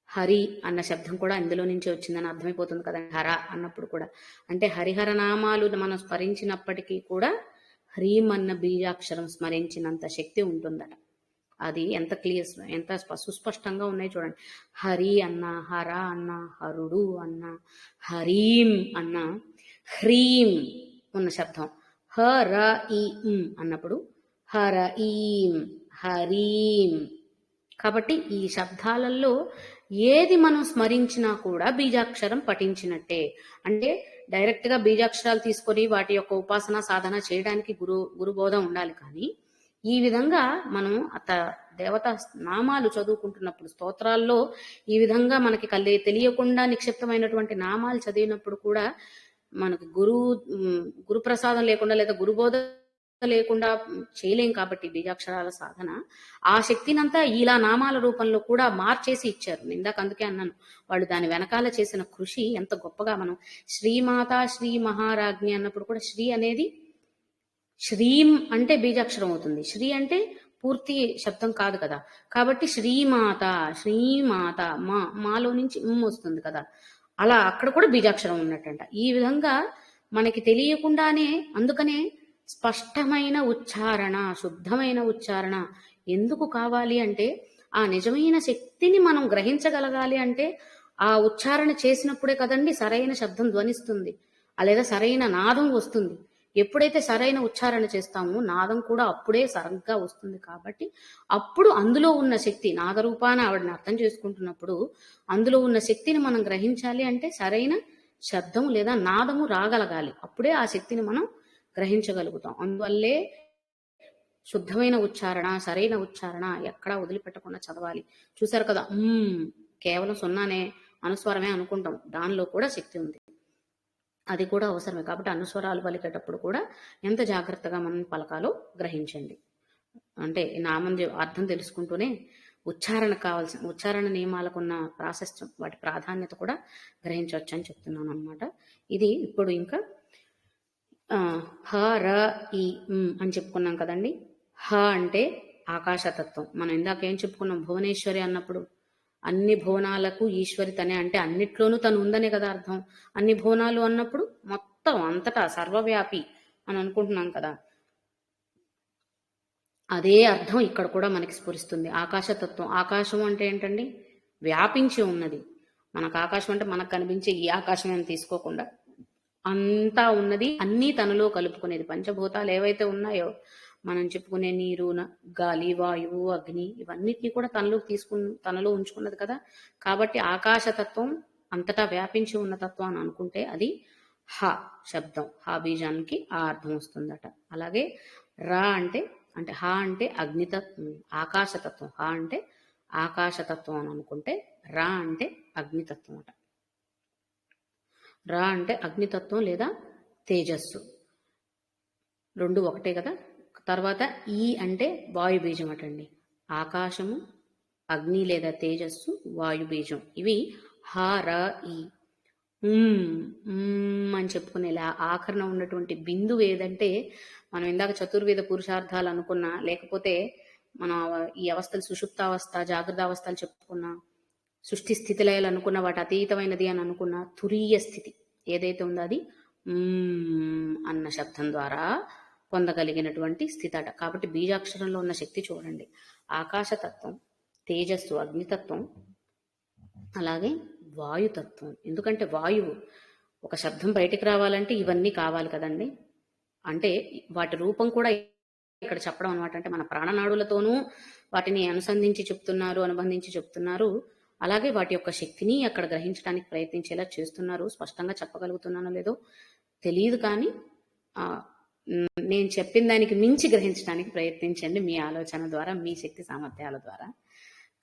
Speaker 1: హరి అన్న శబ్దం కూడా ఇందులో నుంచి వచ్చిందని అర్థమైపోతుంది కదా. హర అన్నప్పుడు కూడా అంటే హరిహర నామాలు మనం స్మరించినప్పటికీ కూడా హ్రీం అన్న బీజాక్షరం స్మరించినంత శక్తి ఉంటుందట. అది ఎంత క్లియర్, ఎంత సుస్పష్టంగా ఉన్నాయి చూడండి. హరి అన్న, హర అన్న, హరుడు అన్న, హరీం అన్న, హ్రీం ఉన్న శబ్దం హ ర ఈ అన్నప్పుడు హర ఈం హరీం. కాబట్టి ఈ శబ్దాలలో ఏది మనం స్మరించినా కూడా బీజాక్షరం పఠించినట్టే. అంటే డైరెక్ట్గా బీజాక్షరాలు తీసుకొని వాటి యొక్క ఉపాసన సాధన చేయడానికి గురుబోధ ఉండాలి. కానీ ఈ విధంగా మనం దేవతా నామాలు చదువుకుంటున్నప్పుడు, స్తోత్రాల్లో ఈ విధంగా మనకి తెలియకుండా నిక్షిప్తమైనటువంటి నామాలు చదివినప్పుడు కూడా మనకు గురుప్రసాదం లేకుండా లేదా గురుబోధ లేకుండా చేయలేం. కాబట్టి బీజాక్షరాల సాధన ఆ శక్తినంతా ఇలా నామాల రూపంలో కూడా మార్చేసి ఇచ్చారు. ఇందాక అందుకే అన్నాను, వాళ్ళు దాని వెనకాల చేసిన కృషి ఎంత గొప్పగా. మనం శ్రీమాత శ్రీ మహారాజ్ఞి అన్నప్పుడు కూడా శ్రీ అనేది శ్రీం అంటే బీజాక్షరం అవుతుంది. శ్రీ అంటే పూర్తి శబ్దం కాదు కదా. కాబట్టి శ్రీమాత శ్రీమాత మాలో నుంచి వస్తుంది కదా, అలా అక్కడ కూడా బీజాక్షరం ఉన్నట్టంట. ఈ విధంగా మనకి తెలియకుండానే, అందుకనే స్పష్టమైన ఉచ్చారణ, శుద్ధమైన ఉచ్చారణ ఎందుకు కావాలి అంటే ఆ నిజమైన శక్తిని మనం గ్రహించగలగాలి. అంటే ఆ ఉచ్చారణ చేసినప్పుడే కదండి సరైన శబ్దం ధ్వనిస్తుంది, లేదా సరైన నాదం వస్తుంది. ఎప్పుడైతే సరైన ఉచ్చారణ చేస్తామో నాదం కూడా అప్పుడే సరిగ్గా వస్తుంది. కాబట్టి అప్పుడు అందులో ఉన్న శక్తి, నాదరూపాన ఆవిడని అర్థం చేసుకుంటున్నప్పుడు అందులో ఉన్న శక్తిని మనం గ్రహించాలి. అంటే సరైన శబ్దం లేదా నాదము రాగలగాలి. అప్పుడే ఆ శక్తిని మనం గ్రహించగలుగుతాం. అందువల్లే శుద్ధమైన ఉచ్చారణ, సరైన ఉచ్చారణ ఎక్కడా వదిలిపెట్టకుండా చదవాలి. చూసారు కదా, కేవలం సున్నానే అనుస్వారమే అనుకుంటాం, దానిలో కూడా శక్తి ఉంది. అది కూడా అవసరమే. కాబట్టి అనుస్వరాలు పలికేటప్పుడు కూడా ఎంత జాగ్రత్తగా మనం పలకాలో గ్రహించండి. అంటే నామం అర్థం తెలుసుకుంటూనే ఉచ్చారణ నియమాలకున్న ప్రాశస్త్యం, వాటి ప్రాధాన్యత కూడా గ్రహించవచ్చు అని చెప్తున్నాను అనమాట. ఇది ఇప్పుడు ఇంకా హ ర ఈ అని చెప్పుకున్నాం కదండి. హ అంటే ఆకాశతత్వం. మనం ఇందాక ఏం చెప్పుకున్నాం, భువనేశ్వరి అన్నప్పుడు అన్ని భువనాలకు ఈశ్వరి తనే, అంటే అన్నిట్లోనూ తను ఉందనే కదా అర్థం. అన్ని భువనాలు అన్నప్పుడు మొత్తం అంతటా సర్వవ్యాపి అని అనుకుంటున్నాం కదా. అదే అర్థం ఇక్కడ కూడా మనకి స్ఫురిస్తుంది. ఆకాశతత్వం, ఆకాశం అంటే ఏంటండి, వ్యాపించి ఉన్నది. మనకు ఆకాశం అంటే మనకు కనిపించే ఈ ఆకాశం అని తీసుకోకుండా అంతా ఉన్నది, అన్నీ తనలో కలుపుకునేది. పంచభూతాలు ఏవైతే ఉన్నాయో మనం చెప్పుకునే నీరు, గాలి, వాయువు, అగ్ని, ఇవన్నిటినీ కూడా తనలో ఉంచుకున్నది కదా. కాబట్టి ఆకాశతత్వం అంతటా వ్యాపించి ఉన్న తత్వం అని అనుకుంటే అది హ శబ్దం, హ బీజానికి ఆ అర్థం వస్తుందట. అలాగే రా అంటే హ అంటే అగ్నితత్వం, ఆకాశతత్వం. హ అంటే ఆకాశతత్వం అని అనుకుంటే రా అంటే అగ్నితత్వం అట. రా అంటే అగ్నితత్వం లేదా తేజస్సు, రెండు ఒకటే కదా. తర్వాత ఈ అంటే వాయుబీజం అటండి. ఆకాశము, అగ్ని లేదా తేజస్సు, వాయుబీజం, ఇవి హ ర ఈ. అని చెప్పుకునేలా ఆఖరణ ఉన్నటువంటి బిందువు ఏదంటే, మనం ఇందాక చతుర్వేద పురుషార్థాలు అనుకున్నా, లేకపోతే మన ఈ అవస్థలు సుషుప్తావస్థ, జాగ్రత్త అవస్థలు చెప్పుకున్నా, సృష్టి స్థితిలయాలు అనుకున్న, వాటి అతీతమైనది అని అనుకున్న తురీయ స్థితి ఏదైతే ఉందో అది అన్న శబ్దం ద్వారా పొందగలిగినటువంటి స్థితి అట. కాబట్టి బీజాక్షరంలో ఉన్న శక్తి చూడండి, ఆకాశతత్వం, తేజస్సు, అగ్నితత్వం, అలాగే వాయుతత్వం. ఎందుకంటే వాయువు ఒక శబ్దం బయటికి రావాలంటే ఇవన్నీ కావాలి కదండి. అంటే వాటి రూపం కూడా ఇక్కడ చెప్పడం అనమాట. అంటే మన ప్రాణనాడులతోనూ వాటిని అనుబంధించి చెప్తున్నారు. అలాగే వాటి యొక్క శక్తిని అక్కడ గ్రహించడానికి ప్రయత్నించేలా చేస్తున్నారు. స్పష్టంగా చెప్పగలుగుతున్నానో లేదో తెలియదు, కానీ నేను చెప్పిన దానికి మించి గ్రహించడానికి ప్రయత్నించండి మీ ఆలోచన ద్వారా, మీ శక్తి సామర్థ్యాల ద్వారా.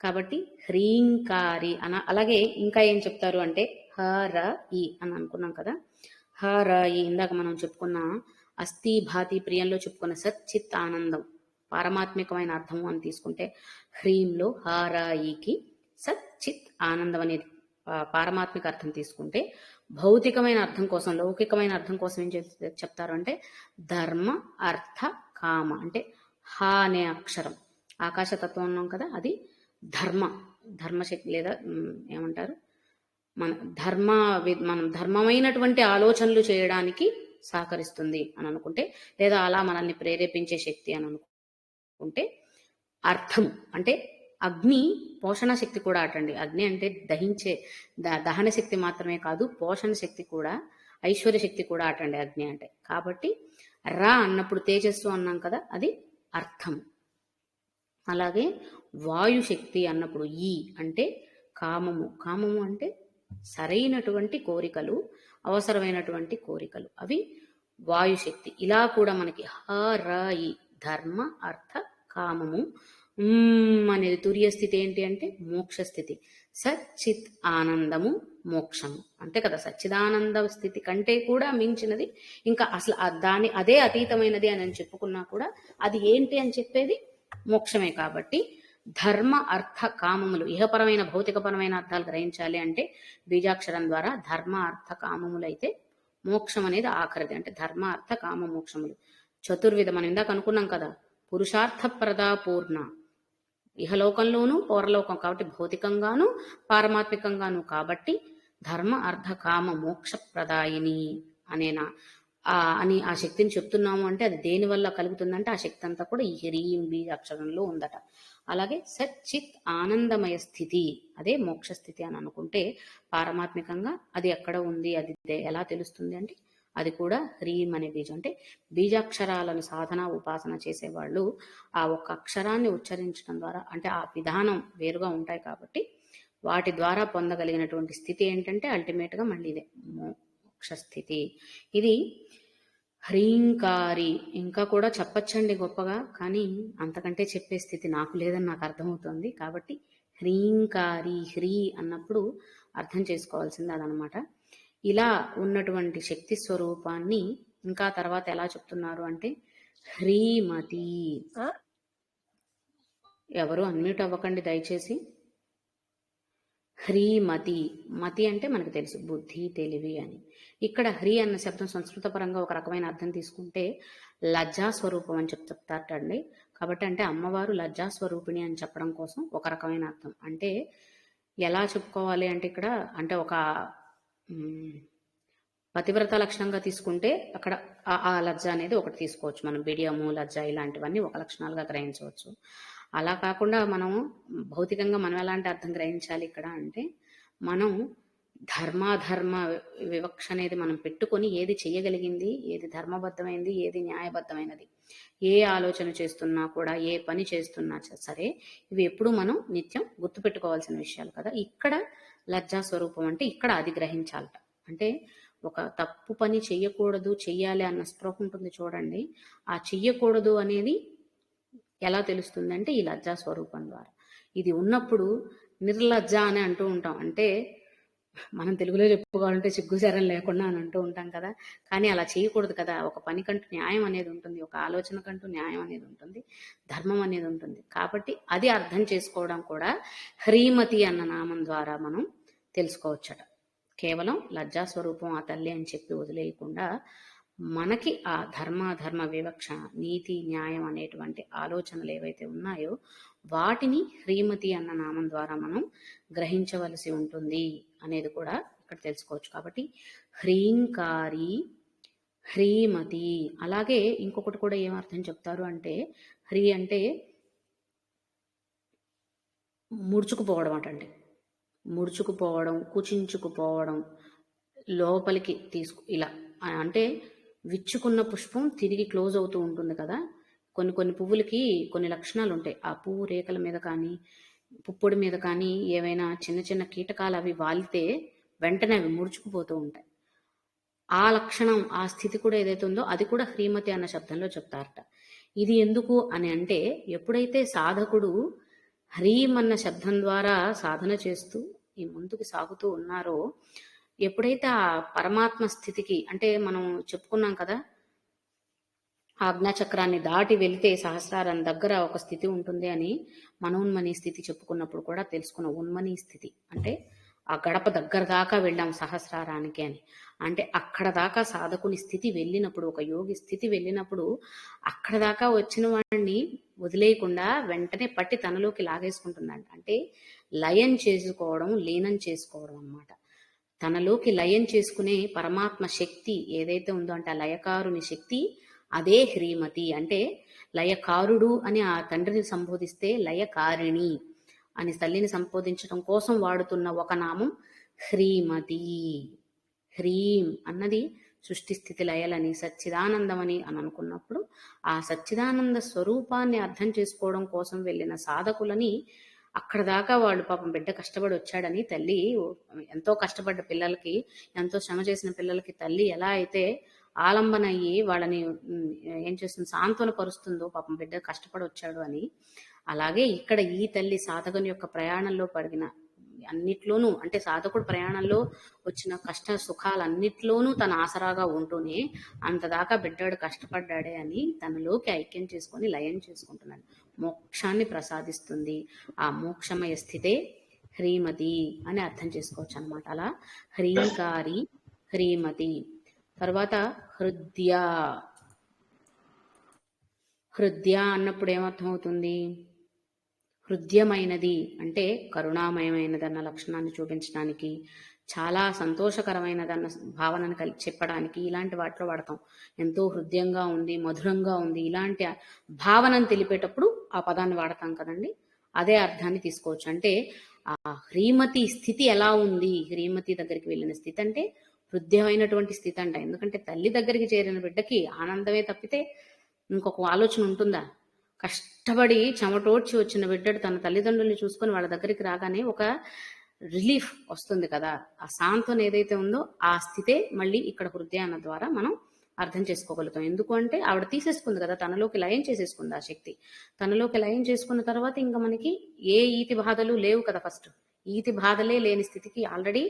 Speaker 1: కాబట్టి హ్రీంకారి అలాగే ఇంకా ఏం చెప్తారు అంటే హ ర ఈ అని అనుకున్నాం కదా. హ ర ఈ ఇందాక మనం చెప్పుకున్న అస్థి భాతి ప్రియంలో చెప్పుకున్న సచ్చిత్ ఆనందం, పారమాత్మికమైన అర్థము అని తీసుకుంటే, హ్రీంలో హ ర ఈకి సచ్చిత్ ఆనందం అనేది పారమాత్మిక అర్థం తీసుకుంటే, భౌతికమైన అర్థం కోసం, లౌకికమైన అర్థం కోసం ఏం చెప్తారు అంటే ధర్మ అర్థ కామ. అంటే హ అనే అక్షరం ఆకాశతత్వం ఉన్నాం కదా, అది ధర్మశక్తి లేదా ఏమంటారు, మనం ధర్మమైనటువంటి ఆలోచనలు చేయడానికి సహకరిస్తుంది అని అనుకుంటే, లేదా అలా మనల్ని ప్రేరేపించే శక్తి అని అనుకుంటే, అర్థం అంటే అగ్ని పోషణ శక్తి కూడా అటండి. అగ్ని అంటే దహన శక్తి మాత్రమే కాదు, పోషణ శక్తి కూడా, ఐశ్వర్య శక్తి కూడా అటండి అగ్ని అంటే. కాబట్టి రా అన్నప్పుడు తేజస్సు అన్నాం కదా, అది అర్థం. అలాగే వాయుశక్తి అన్నప్పుడు ఈ అంటే కామము అంటే సరైనటువంటి కోరికలు, అవసరమైనటువంటి కోరికలు, అవి వాయుశక్తి. ఇలా కూడా మనకి హ ర ఈ ధర్మ అర్థ కామము అనేది తురియ స్థితి ఏంటి అంటే మోక్ష స్థితి. సచ్చిత్ ఆనందము మోక్షము అంటే కదా, సచ్చిదానంద స్థితి కంటే కూడా మించినది ఇంకా అసలు అదే అతీతమైనది అని చెప్పుకున్నా కూడా అది ఏంటి అని చెప్పేది మోక్షమే. కాబట్టి ధర్మ అర్థ కామములు, ఇహపరమైన భౌతికపరమైన అర్థాలు గ్రహించాలి అంటే బీజాక్షరం ద్వారా ధర్మ అర్థ కామములు అయితే మోక్షం అనేది ఆఖరిది. అంటే ధర్మ అర్థ కామ మోక్షములు చతుర్విధ. మనం ఇందాక అనుకున్నాం కదా, పురుషార్థప్రద పూర్ణ, ఇహలోకంలోనూ పౌరలోకం, కాబట్టి భౌతికంగాను పారమాత్మికంగాను. కాబట్టి ధర్మ అర్థ కామ మోక్ష ప్రదాయిని అని ఆ శక్తిని చెప్తున్నాము అంటే అది దేని వల్ల కలుగుతుందంటే ఆ శక్తి అంతా కూడా ఈ హ్రీం బీజాక్షరంలో ఉందట. అలాగే సచ్చిత్ ఆనందమయ స్థితి, అదే మోక్ష స్థితి అని అనుకుంటే, పారమాత్మికంగా అది ఎక్కడ ఉంది, అది ఎలా తెలుస్తుంది అంటే అది కూడా హ్రీం అనే బీజం. అంటే బీజాక్షరాలను సాధన ఉపాసన చేసేవాళ్ళు ఆ ఒక్క అక్షరాన్ని ఉచ్చరించడం ద్వారా, అంటే ఆ విధానం వేరుగా ఉంటాయి కాబట్టి వాటి ద్వారా పొందగలిగినటువంటి స్థితి ఏంటంటే అల్టిమేట్గా మళ్ళీ ఇదే మోక్ష స్థితి. ఇది హ్రీంకారి. ఇంకా కూడా చెప్పచ్చండి గొప్పగా, కానీ అంతకంటే చెప్పే స్థితి నాకు లేదని నాకు అర్థమవుతుంది. కాబట్టి హ్రీంకారి, హ్రీ అన్నప్పుడు అర్థం చేసుకోవాల్సింది అదనమాట. ఇలా ఉన్నటువంటి శక్తి స్వరూపాన్ని ఇంకా తర్వాత ఎలా చెప్తున్నారు అంటే హ్రీమతి. ఎవరు అన్మ్యూట్ అవ్వకండి దయచేసి. హ్రీమతి, మతి అంటే మనకు తెలుసు బుద్ధి, తెలివి అని. ఇక్కడ హ్రీ అన్న శబ్దం సంస్కృత పరంగా ఒక రకమైన అర్థం తీసుకుంటే లజ్జా స్వరూపం అని చెప్తారటండి. కాబట్టి అంటే అమ్మవారు లజ్జా స్వరూపిణి అని చెప్పడం కోసం ఒక రకమైన అర్థం. అంటే ఎలా చెప్పుకోవాలి అంటే ఇక్కడ అంటే ఒక పతివ్రత లక్షణంగా తీసుకుంటే అక్కడ ఆ లజ్జ అనేది ఒకటి తీసుకోవచ్చు మనం. బిడియము, లజ్జ ఇలాంటివన్నీ ఒక లక్షణాలుగా గ్రహించవచ్చు. అలా కాకుండా మనం భౌతికంగా మనం ఎలాంటి అర్థం గ్రహించాలి ఇక్కడ అంటే మనం ధర్మాధర్మ వివక్ష అనేది మనం పెట్టుకొని ఏది చేయగలిగింది, ఏది ధర్మబద్ధమైంది, ఏది న్యాయబద్ధమైనది, ఏ ఆలోచన చేస్తున్నా కూడా, ఏ పని చేస్తున్నా సరే ఇవి ఎప్పుడు మనం నిత్యం గుర్తుపెట్టుకోవాల్సిన విషయాలు కదా. ఇక్కడ లజ్జా స్వరూపం అంటే ఇక్కడ అది గ్రహించాలట. అంటే ఒక తప్పు పని చెయ్యకూడదు, చెయ్యాలి అన్న స్పృహ ఉంటుంది చూడండి. ఆ చెయ్యకూడదు అనేది ఎలా తెలుస్తుందంటే ఈ లజ్జా స్వరూపం ద్వారా. ఇది ఉన్నప్పుడు నిర్లజ్జ అని అంటూ ఉంటాం. అంటే మనం తెలుగులో చెప్పుకోవాలంటే సిగ్గుచరం లేకుండా అని అంటూ ఉంటాం కదా. కానీ అలా చేయకూడదు కదా. ఒక పనికంటూ న్యాయం అనేది ఉంటుంది, ఒక ఆలోచనకంటూ న్యాయం అనేది ఉంటుంది, ధర్మం అనేది ఉంటుంది. కాబట్టి అది అర్థం చేసుకోవడం కూడా హ్రీమతి అన్న నామం ద్వారా మనం తెలుసుకోవచ్చట. కేవలం లజ్జా స్వరూపం ఆ తల్లి అని చెప్పి వదిలేయకుండా మనకి ఆ ధర్మాధర్మ వివక్ష, నీతి, న్యాయం అనేటువంటి ఆలోచనలు ఏవైతే ఉన్నాయో వాటిని హ్రీమతి అన్న నామం ద్వారా మనం గ్రహించవలసి ఉంటుంది అనేది కూడా ఇక్కడ తెలుసుకోవచ్చు. కాబట్టి హ్రీంకారి, హ్రీమతి. అలాగే ఇంకొకటి కూడా ఏమర్థం చెప్తారు అంటే హ్రీ అంటే ముడుచుకుపోవడం అటండి. ముడుచుకుపోవడం, కుచించుకుపోవడం, లోపలికి ఇలా అంటే విచ్చుకున్న పుష్పం తిరిగి క్లోజ్ అవుతూ ఉంటుంది కదా. కొన్ని పువ్వులకి కొన్ని లక్షణాలు ఉంటాయి. ఆ పువ్వు రేఖల మీద కానీ పుప్పొడి మీద కానీ ఏవైనా చిన్న చిన్న కీటకాలు అవి వాలితే వెంటనే అవి ముడుచుకుపోతూ ఉంటాయి. ఆ లక్షణం, ఆ స్థితి కూడా ఏదైతే ఉందో అది కూడా హ్రీమతి అన్న శబ్దంలో చెప్తారట. ఇది ఎందుకు అని అంటే ఎప్పుడైతే సాధకుడు హ్రీం అన్న శబ్దం ద్వారా సాధన చేస్తూ ఈ ముందుకు సాగుతూ ఉన్నారో, ఎప్పుడైతే ఆ పరమాత్మ స్థితికి అంటే మనం చెప్పుకున్నాం కదా, ఆజ్ఞాచక్రాన్ని దాటి వెళితే సహస్రారం దగ్గర ఒక స్థితి ఉంటుంది అని మనోన్మని స్థితి చెప్పుకున్నప్పుడు కూడా తెలుసుకున్న. ఉన్మని స్థితి అంటే ఆ గడప దగ్గర దాకా వెళ్ళాం సహస్రారానికి అని. అంటే అక్కడ దాకా సాధకుని స్థితి వెళ్ళినప్పుడు, ఒక యోగి స్థితి వెళ్ళినప్పుడు అక్కడ దాకా వచ్చిన వాడిని వదిలేయకుండా వెంటనే పట్టి తనలోకి లాగేసుకుంటుందంట. అంటే లయం చేసుకోవడం, లీనం చేసుకోవడం అన్నమాట. తనలోకి లయం చేసుకునే పరమాత్మ శక్తి ఏదైతే ఉందో అంటే ఆ లయకారుని శక్తి అదే హ్రీమతి. అంటే లయకారుడు అని ఆ తండ్రిని సంబోధిస్తే లయకారిణి అని తల్లిని సంబోధించడం కోసం వాడుతున్న ఒక నామం హ్రీమతి. హ్రీం అన్నది సృష్టి స్థితి లయలని, సచ్చిదానందమని అని అనుకున్నప్పుడు ఆ సచ్చిదానంద స్వరూపాన్ని అర్థం చేసుకోవడం కోసం వెళ్ళిన సాధకులని అక్కడ దాకా వాళ్ళు పాపం బిడ్డ కష్టపడి వచ్చాడని తల్లి ఎంతో కష్టపడ్డ పిల్లలకి, ఎంతో శ్రమ చేసిన పిల్లలకి తల్లి ఎలా అయితే ఆలంబన అయ్యి వాళ్ళని ఏం చేస్తుంది, సాంత్వన పరుస్తుందో పాపం బిడ్డ కష్టపడి వచ్చాడు అని, అలాగే ఇక్కడ ఈ తల్లి సాధకుని యొక్క ప్రయాణంలో పడిన అన్నిట్లోనూ అంటే సాధకుడు ప్రయాణంలో వచ్చిన కష్ట సుఖాలన్నిట్లోనూ తన ఆసరాగా ఉంటూనే అంతదాకా బిడ్డాడు కష్టపడ్డాడే అని తనలోకి ఐక్యం చేసుకొని లయం చేసుకుంటున్నాడు. మోక్షాన్ని ప్రసాదిస్తుంది. ఆ మోక్షమయ స్థితే హ్రీమతి అని అర్థం చేసుకోవచ్చు అనమాట. అలా హ్రీంకారి, హ్రీమతి. తర్వాత హృద్య. హృద్య అన్నప్పుడు ఏమర్థం అవుతుంది? హృద్యమైనది అంటే కరుణామయమైనది అన్న లక్షణాన్ని చూపించడానికి, చాలా సంతోషకరమైనదన్న భావనను చెప్పడానికి ఇలాంటి వాటిలో వాడతాం. ఎంతో హృదయంగా ఉంది, మధురంగా ఉంది, ఇలాంటి భావనను తెలిపేటప్పుడు ఆ పదాన్ని వాడతాం కదండి. అదే అర్థాన్ని తీసుకోవచ్చు. అంటే ఆ హ్రీమతి స్థితి ఎలా ఉంది, హ్రీమతి దగ్గరికి వెళ్ళిన స్థితి అంటే హృదయమైనటువంటి స్థితి అంట. ఎందుకంటే తల్లి దగ్గరికి చేరిన బిడ్డకి ఆనందమే తప్పితే ఇంకొక ఆలోచన ఉంటుందా? కష్టపడి చెమటోడ్చి వచ్చిన బిడ్డడు తన తల్లిదండ్రుల్ని చూసుకొని వాళ్ళ దగ్గరికి రాగానే ఒక రిలీఫ్ వస్తుంది కదా. ఆ సాంత్వన ఏదైతే ఉందో ఆ స్థితే మళ్ళీ ఇక్కడ హృదయాన ద్వారా మనం అర్థం చేసుకోగలుగుతాం. ఎందుకు అంటే ఆవిడ తీసేసుకుంది కదా, తనలోకి లయం చేసేసుకుంది ఆ శక్తి. తనలోకి లయం చేసుకున్న తర్వాత ఇంకా మనకి ఏ ఈతి బాధలు లేవు కదా. ఫస్ట్ ఈతి బాధలే లేని స్థితికి ఆల్రెడీ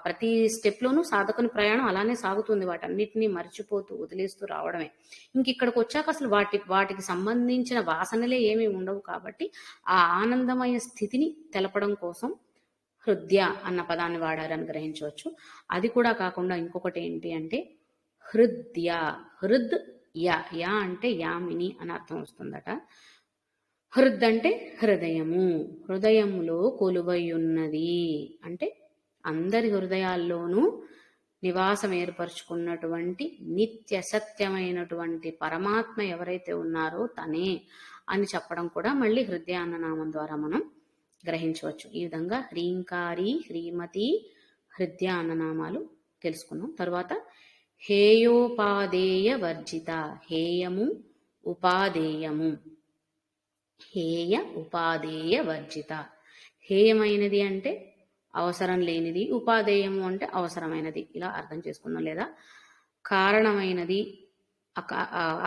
Speaker 1: ప్రతి స్టెప్లోనూ సాధకుని ప్రయాణం అలానే సాగుతుంది, వాటన్నిటినీ మర్చిపోతూ వదిలేస్తూ రావడమే. ఇంక ఇక్కడికి వచ్చాక అసలు వాటికి సంబంధించిన వాసనలే ఏమీ ఉండవు కాబట్టి ఆ ఆనందమయ స్థితిని తెలపడం కోసం హృద్య అన్న పదాన్ని వాడారని గ్రహించవచ్చు. అది కూడా కాకుండా ఇంకొకటి ఏంటి అంటే హృద్య. హృద్ యా అంటే యామిని అని అర్థం వస్తుందట. హృద్ అంటే హృదయము, హృదయములో కొలువై ఉన్నది అంటే అందరి హృదయాల్లోనూ నివాసం ఏర్పరచుకున్నటువంటి నిత్య సత్యమైనటువంటి పరమాత్మ ఎవరైతే ఉన్నారో తనే అని చెప్పడం కూడా మళ్ళీ హృదయ అన్న నామం ద్వారా మనం గ్రహించవచ్చు. ఈ విధంగా హ్రీంకారి, హ్రీమతి, హృదయ అన్న నామాలు తెలుసుకున్నాం. తర్వాత హేయోపాదేయ వర్జిత. హేయము, ఉపాదేయము. హేయ, ఉపాదేయ, వర్జిత. హేయమైనది అంటే అవసరం లేనిది, ఉపాదేయము అంటే అవసరమైనది, ఇలా అర్థం చేసుకున్నాం. లేదా కారణమైనది,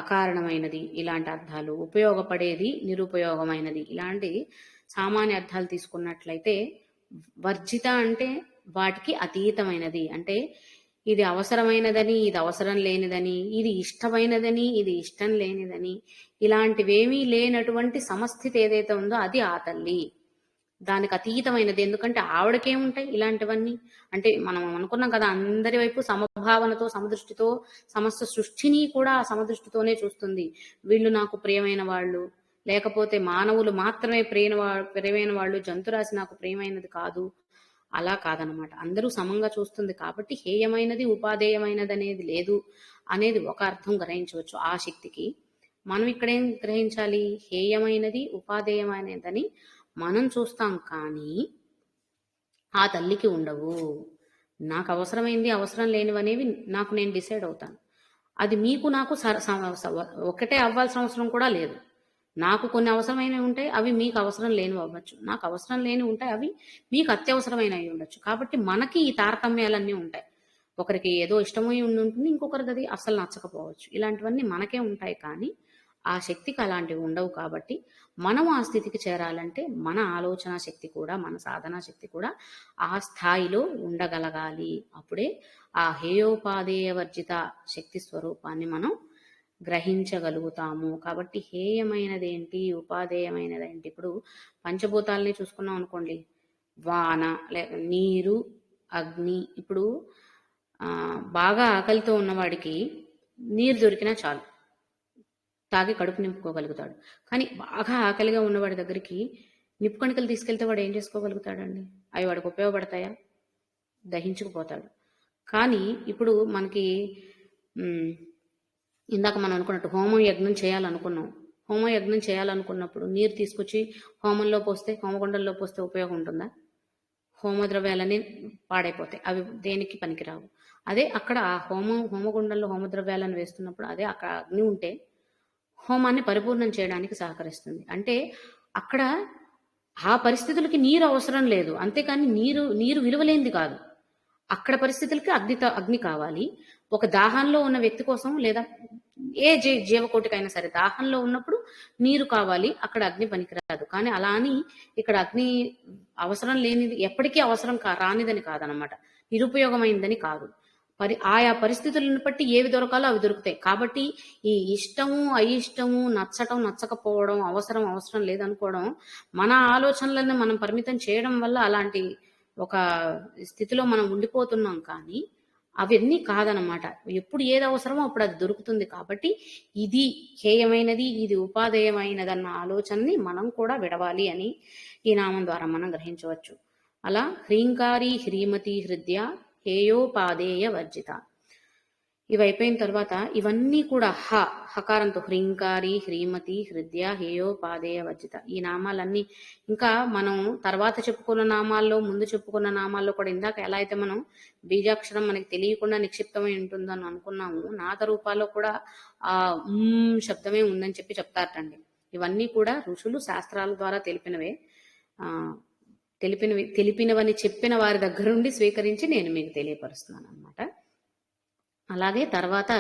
Speaker 1: అకారణమైనది ఇలాంటి అర్థాలు, ఉపయోగపడేది, నిరుపయోగమైనది ఇలాంటి సామాన్య అర్థాలు తీసుకున్నట్లయితే వర్జిత అంటే వాటికి అతీతమైనది, అంటే ఇది అవసరమైనదని, ఇది అవసరం లేనిదని, ఇది ఇష్టమైనదని, ఇది ఇష్టం లేనిదని, ఇలాంటివేమీ లేనటువంటి సమస్థితి ఏదైతే ఉందో అది ఆ తల్లి. దానికి అతీతమైనది. ఎందుకంటే ఆవిడకేముంటాయి ఇలాంటివన్నీ? అంటే మనం అనుకున్నాం కదా, అందరి వైపు సమభావనతో, సమదృష్టితో, సమస్త సృష్టిని కూడా ఆ సమదృష్టితోనే చూస్తుంది. వీళ్ళు నాకు ప్రియమైన వాళ్ళు, లేకపోతే మానవులు మాత్రమే ప్రియమైన వాళ్ళు, జంతురాశి నాకు ప్రియమైనది కాదు, అలా కాదనమాట. అందరూ సమంగా చూస్తుంది కాబట్టి హేయమైనది, ఉపాధేయమైనది అనేది లేదు అనేది ఒక అర్థం గ్రహించవచ్చు ఆ శక్తికి. మనం ఇక్కడ ఏం గ్రహించాలి? హేయమైనది, ఉపాధేయమైనదని మనం చూస్తాం కానీ ఆ తల్లికి ఉండవు. నాకు అవసరమైంది, అవసరం లేనివనేవి నాకు నేను డిసైడ్ అవుతాను. అది మీకు నాకు ఒకటే అవ్వాల్సిన అవసరం కూడా లేదు. నాకు కొన్ని అవసరమైనవి ఉంటాయి, అవి మీకు అవసరం లేనివి అవ్వచ్చు. నాకు అవసరం లేనివి ఉంటాయి, అవి మీకు అత్యవసరమైనవి ఉండొచ్చు. కాబట్టి మనకి ఈ తారతమ్యాలన్నీ ఉంటాయి. ఒకరికి ఏదో ఇష్టమై ఉంటుంది, ఇంకొకరికి అది అస్సలు నచ్చకపోవచ్చు. ఇలాంటివన్నీ మనకే ఉంటాయి కానీ ఆ శక్తికి అలాంటివి ఉండవు. కాబట్టి మనం ఆ స్థితికి చేరాలంటే మన ఆలోచన శక్తి కూడా, మన సాధనా శక్తి కూడా ఆ స్థాయిలో ఉండగలగాలి. అప్పుడే ఆ హేయోపాదేయ వర్జిత శక్తి స్వరూపాన్ని మనం గ్రహించగలుగుతాము. కాబట్టి హేయమైనది ఏంటి, ఉపాధేయమైనది ఏంటి? ఇప్పుడు పంచభూతాలని చూసుకున్నాం అనుకోండి, వాన, నీరు, అగ్ని. ఇప్పుడు బాగా ఆకలితో ఉన్నవాడికి నీరు దొరికినా చాలు, తాగి కడుపు నింపుకోగలుగుతాడు. కానీ బాగా ఆకలిగా ఉన్నవాడి దగ్గరికి నిప్పు కణికలు తీసుకెళ్తే వాడు ఏం చేసుకోగలుగుతాడండి? అవి వాడికి ఉపయోగపడతాయా? దహించుకుపోతాడు. కానీ ఇప్పుడు మనకి ఇందాక మనం అనుకున్నట్టు హోమం యజ్ఞం చేయాలనుకున్నాం. హోమం యజ్ఞం చేయాలనుకున్నప్పుడు నీరు తీసుకొచ్చి హోమంలో పోస్తే, హోమగుండంలో పోస్తే ఉపయోగం ఉంటుందా? హోమద్రవ్యాలన్నీ పాడైపోతాయి, అవి దేనికి పనికిరావు. అదే అక్కడ ఆ హోమగుండంలో హోమద్రవ్యాలను వేస్తున్నప్పుడు అదే అక్కడ అగ్ని ఉంటే హోమాన్ని పరిపూర్ణం చేయడానికి సహకరిస్తుంది. అంటే అక్కడ ఆ పరిస్థితులకి నీరు అవసరం లేదు, అంతేకాని నీరు విలువలేనిది కాదు. అక్కడ పరిస్థితులకి అగ్ని కావాలి. ఒక దాహంలో ఉన్న వ్యక్తి కోసం, లేదా ఏ జీవకోటికైనా సరే దాహంలో ఉన్నప్పుడు నీరు కావాలి, అక్కడ అగ్ని పనికిరాదు. కానీ అలా అని ఇక్కడ అగ్ని అవసరం లేనిది, ఎప్పటికీ అవసరం రానిదని కాదనమాట, నిరుపయోగమైందని కాదు. ఆయా పరిస్థితులను బట్టి ఏవి దొరకాలో అవి దొరుకుతాయి. కాబట్టి ఈ ఇష్టము, అయిష్టము, నచ్చటం, నచ్చకపోవడం, అవసరం లేదనుకోవడం, మన ఆలోచనలను మనం పరిమితం చేయడం వల్ల అలాంటి ఒక స్థితిలో మనం ఉండిపోతున్నాం. కానీ అవన్నీ కాదనమాట. ఎప్పుడు ఏది అవసరమో అప్పుడు అది దొరుకుతుంది. కాబట్టి ఇది హేయమైనది, ఇది ఉపాధేయమైనదన్న ఆలోచనని మనం కూడా విడవాలి అని ఈ నామం ద్వారా మనం గ్రహించవచ్చు. అలా హ్రీంకారి, హ్రీమతి, హృద్య, హేయోపాదేయ వర్జిత ఇవి అయిపోయిన తర్వాత ఇవన్నీ కూడా హకారంతో హ్రీంకారి, హ్రీమతి, హృద్య, హేయోపాదేయ వర్జిత ఈ నామాలన్నీ ఇంకా మనం తర్వాత చెప్పుకున్న నామాల్లో, ముందు చెప్పుకున్న నామాల్లో కూడా ఇందాక ఎలా అయితే మనం బీజాక్షరం మనకి తెలియకుండా నిక్షిప్తమై ఉంటుందని అనుకున్నాము, నాద రూపాల్లో కూడా ఆ శబ్దమే ఉందని చెప్తారటండి. ఇవన్నీ కూడా ఋషులు శాస్త్రాల ద్వారా తెలిపినవని చెప్పిన వారి దగ్గర నుండి స్వీకరించి నేను మీకు తెలియపరుస్తున్నాను అనమాట. అలాగే తర్వాత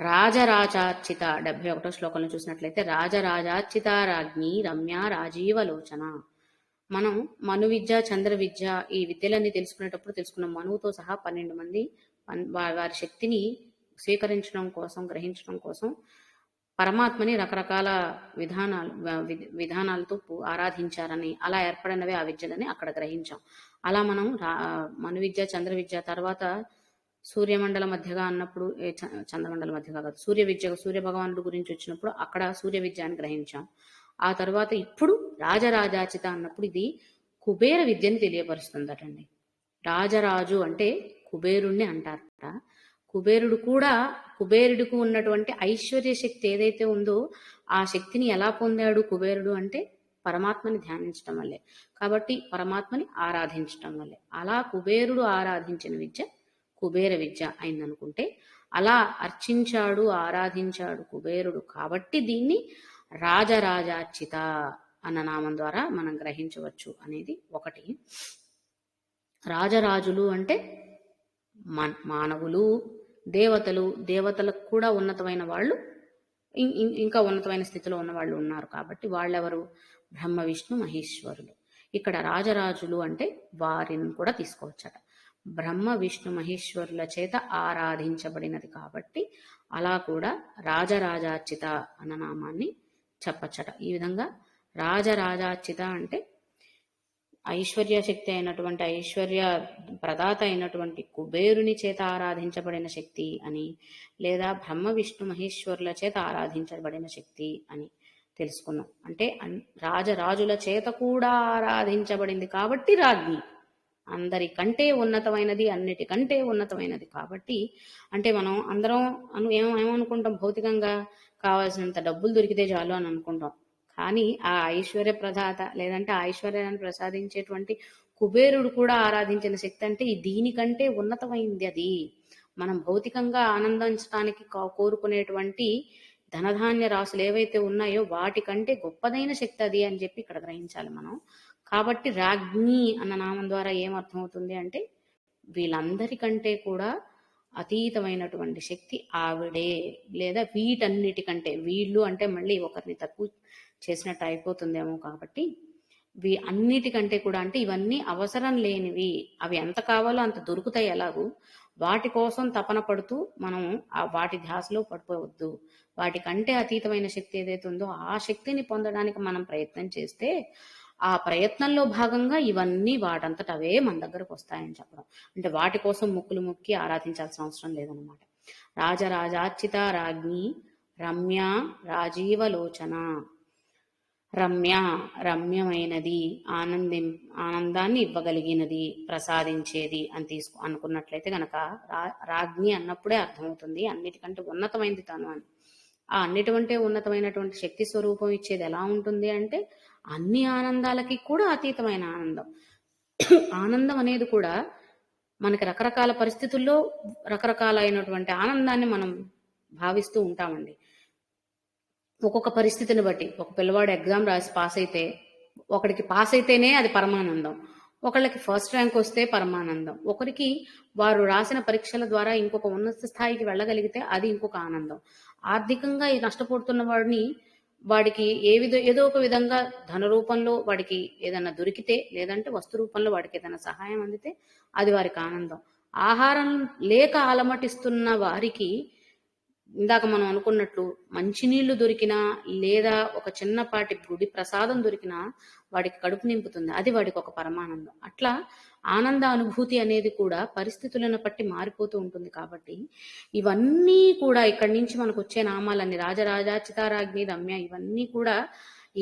Speaker 1: రాజరాజార్చిత 71వ శ్లోకంలో చూసినట్లయితే రాజరాజార్చిత రాజ్ఞి రమ్య రాజీవలోచన. మనం మను విద్య, చంద్ర విద్య ఈ విద్యలన్నీ తెలుసుకునేటప్పుడు తెలుసుకున్న మనువుతో సహా 12 మంది వారి శక్తిని స్వీకరించడం కోసం, గ్రహించడం కోసం పరమాత్మని రకరకాల విధానాలతో ఆరాధించారని, అలా ఏర్పడినవే ఆ విద్యలని అక్కడ గ్రహించాం. అలా మనం మను విద్య, చంద్ర విద్య తర్వాత సూర్యమండల మధ్యగా అన్నప్పుడు చంద్రమండల మధ్యగా కాదు, సూర్య విద్య, సూర్య భగవానుడు గురించి వచ్చినప్పుడు అక్కడ సూర్య విద్య అని గ్రహించాం. ఆ తర్వాత ఇప్పుడు రాజరాజాచిత అన్నప్పుడు ఇది కుబేర విద్యని తెలియపరుస్తుందటండి. రాజరాజు అంటే కుబేరుణ్ణి అంటారట. కుబేరుడికి ఉన్నటువంటి ఐశ్వర్య శక్తి ఏదైతే ఉందో ఆ శక్తిని ఎలా పొందాడు కుబేరుడు అంటే పరమాత్మని ధ్యానించడం వల్లే. కాబట్టి పరమాత్మని ఆరాధించడం వల్లే. అలా కుబేరుడు ఆరాధించిన విద్య కుబేర విద్య అయిందనుకుంటే, అలా అర్చించాడు, ఆరాధించాడు కుబేరుడు కాబట్టి దీన్ని రాజరాజార్చిత అన్న నామం ద్వారా మనం గ్రహించవచ్చు అనేది ఒకటి. రాజరాజులు అంటే మానవులు, దేవతలకు కూడా ఉన్నతమైన వాళ్ళు, ఇంకా ఉన్నతమైన స్థితిలో ఉన్న వాళ్ళు ఉన్నారు. కాబట్టి వాళ్ళెవరు? బ్రహ్మ, విష్ణు, మహేశ్వరులు. ఇక్కడ రాజరాజులు అంటే వారిని కూడా తీసుకోవచ్చట. బ్రహ్మ, విష్ణు, మహేశ్వరుల చేత ఆరాధించబడినది కాబట్టి అలా కూడా రాజరాజార్చిత అన్న నామాన్ని చెప్పచ్చట. ఈ విధంగా రాజరాజార్చిత అంటే ఐశ్వర్య శక్తి అయినటువంటి, ఐశ్వర్య ప్రదాత అయినటువంటి కుబేరుని చేత ఆరాధించబడిన శక్తి అని, లేదా బ్రహ్మ, విష్ణు, మహేశ్వరుల చేత ఆరాధించబడిన శక్తి అని తెలుసుకున్నాం. అంటే రాజరాజుల చేత కూడా ఆరాధించబడింది కాబట్టి రాజ్ఞి. అందరికంటే ఉన్నతమైనది, అన్నిటికంటే ఉన్నతమైనది కాబట్టి. అంటే మనం అందరం ఏమనుకుంటాం, భౌతికంగా కావాల్సినంత డబ్బులు దొరికితే చాలు అని అనుకుంటాం. కానీ ఆ ఐశ్వర్య ప్రదాత లేదంటే ఆ ఐశ్వర్యాన్ని ప్రసాదించేటువంటి కుబేరుడు కూడా ఆరాధించిన శక్తి అంటే దీనికంటే ఉన్నతమైంది. అది మనం భౌతికంగా ఆనందించడానికి కోరుకునేటువంటి ధనధాన్య రాశులు ఏవైతే ఉన్నాయో వాటికంటే గొప్పదైన శక్తి అది అని చెప్పి ఇక్కడ గ్రహించాలి మనం. కాబట్టి రాజ్ఞి అన్న నామం ద్వారా ఏమర్థమవుతుంది అంటే వీళ్ళందరికంటే కూడా అతీతమైనటువంటి శక్తి ఆవిడే, లేదా వీటన్నిటికంటే. వీళ్ళు అంటే మళ్ళీ ఒకరిని తక్కువ చేసినట్టు అయిపోతుందేమో, కాబట్టి అన్నిటికంటే కూడా అంటే ఇవన్నీ అవసరం లేనివి, అవి ఎంత కావాలో అంత దొరుకుతాయి ఎలాగూ. వాటి కోసం తపన పడుతూ మనం వాటి ధ్యాసలో పడిపోవద్దు. వాటికంటే అతీతమైన శక్తి ఏదైతే ఉందో ఆ శక్తిని పొందడానికి మనం ప్రయత్నం చేస్తే ఆ ప్రయత్నంలో భాగంగా ఇవన్నీ వాటంతట అవే మన దగ్గరకు వస్తాయని చెప్పడం. అంటే వాటి కోసం ముక్కులు మొక్కి ఆరాధించాల్సిన అవసరం లేదనమాట. రాజరాజార్చిత రాజ్ఞి రమ్య రాజీవలోచన. రమ్యమైనది, ఆనందాన్ని ఇవ్వగలిగినది, ప్రసాదించేది అని అనుకున్నట్లయితే గనక రాజ్ఞి అన్నప్పుడే అర్థమవుతుంది అన్నిటికంటే ఉన్నతమైనది తను అని. ఆ అన్నిటికంటే ఉన్నతమైనటువంటి శక్తి స్వరూపం ఇచ్చేది ఎలా ఉంటుంది అంటే అన్ని ఆనందాలకి కూడా అతీతమైన ఆనందం. ఆనందం అనేది కూడా మనకి రకరకాల పరిస్థితుల్లో రకరకాలైనటువంటి ఆనందాన్ని మనం భావిస్తూ ఉంటామండి. ఒక్కొక్క పరిస్థితిని బట్టి ఒక పిల్లవాడు ఎగ్జామ్ రాసి పాస్ అయితే, ఒకరికి పాస్ అయితేనే అది పరమానందం, ఒకళ్ళకి ఫస్ట్ ర్యాంక్ వస్తే పరమానందం, ఒకరికి వారు రాసిన పరీక్షల ద్వారా ఇంకొక ఉన్నత స్థాయికి వెళ్ళగలిగితే అది ఇంకొక ఆనందం. ఆర్థికంగా నష్టపోతున్న వాడికి ఏదో ఒక విధంగా ధన రూపంలో వాడికి ఏదైనా దొరికితే, లేదంటే వస్తు రూపంలో వాడికి ఏదైనా సహాయం అందితే అది వారికి ఆనందం. ఆహారం లేక అలమటిస్తున్న వారికి ఇందాక మనం అనుకున్నట్లు మంచినీళ్లు దొరికినా, లేదా ఒక చిన్నపాటి గుడి ప్రసాదం దొరికినా వాడికి కడుపు నింపుతుంది, అది వాడికి ఒక పరమానందం. అట్లా ఆనంద అనుభూతి అనేది కూడా పరిస్థితులను బట్టి మారిపోతూ ఉంటుంది. కాబట్టి ఇవన్నీ కూడా ఇక్కడి నుంచి మనకు వచ్చే నామాలన్నీ రాజరాజాచితారాజ్ఞి రమ్య, ఇవన్నీ కూడా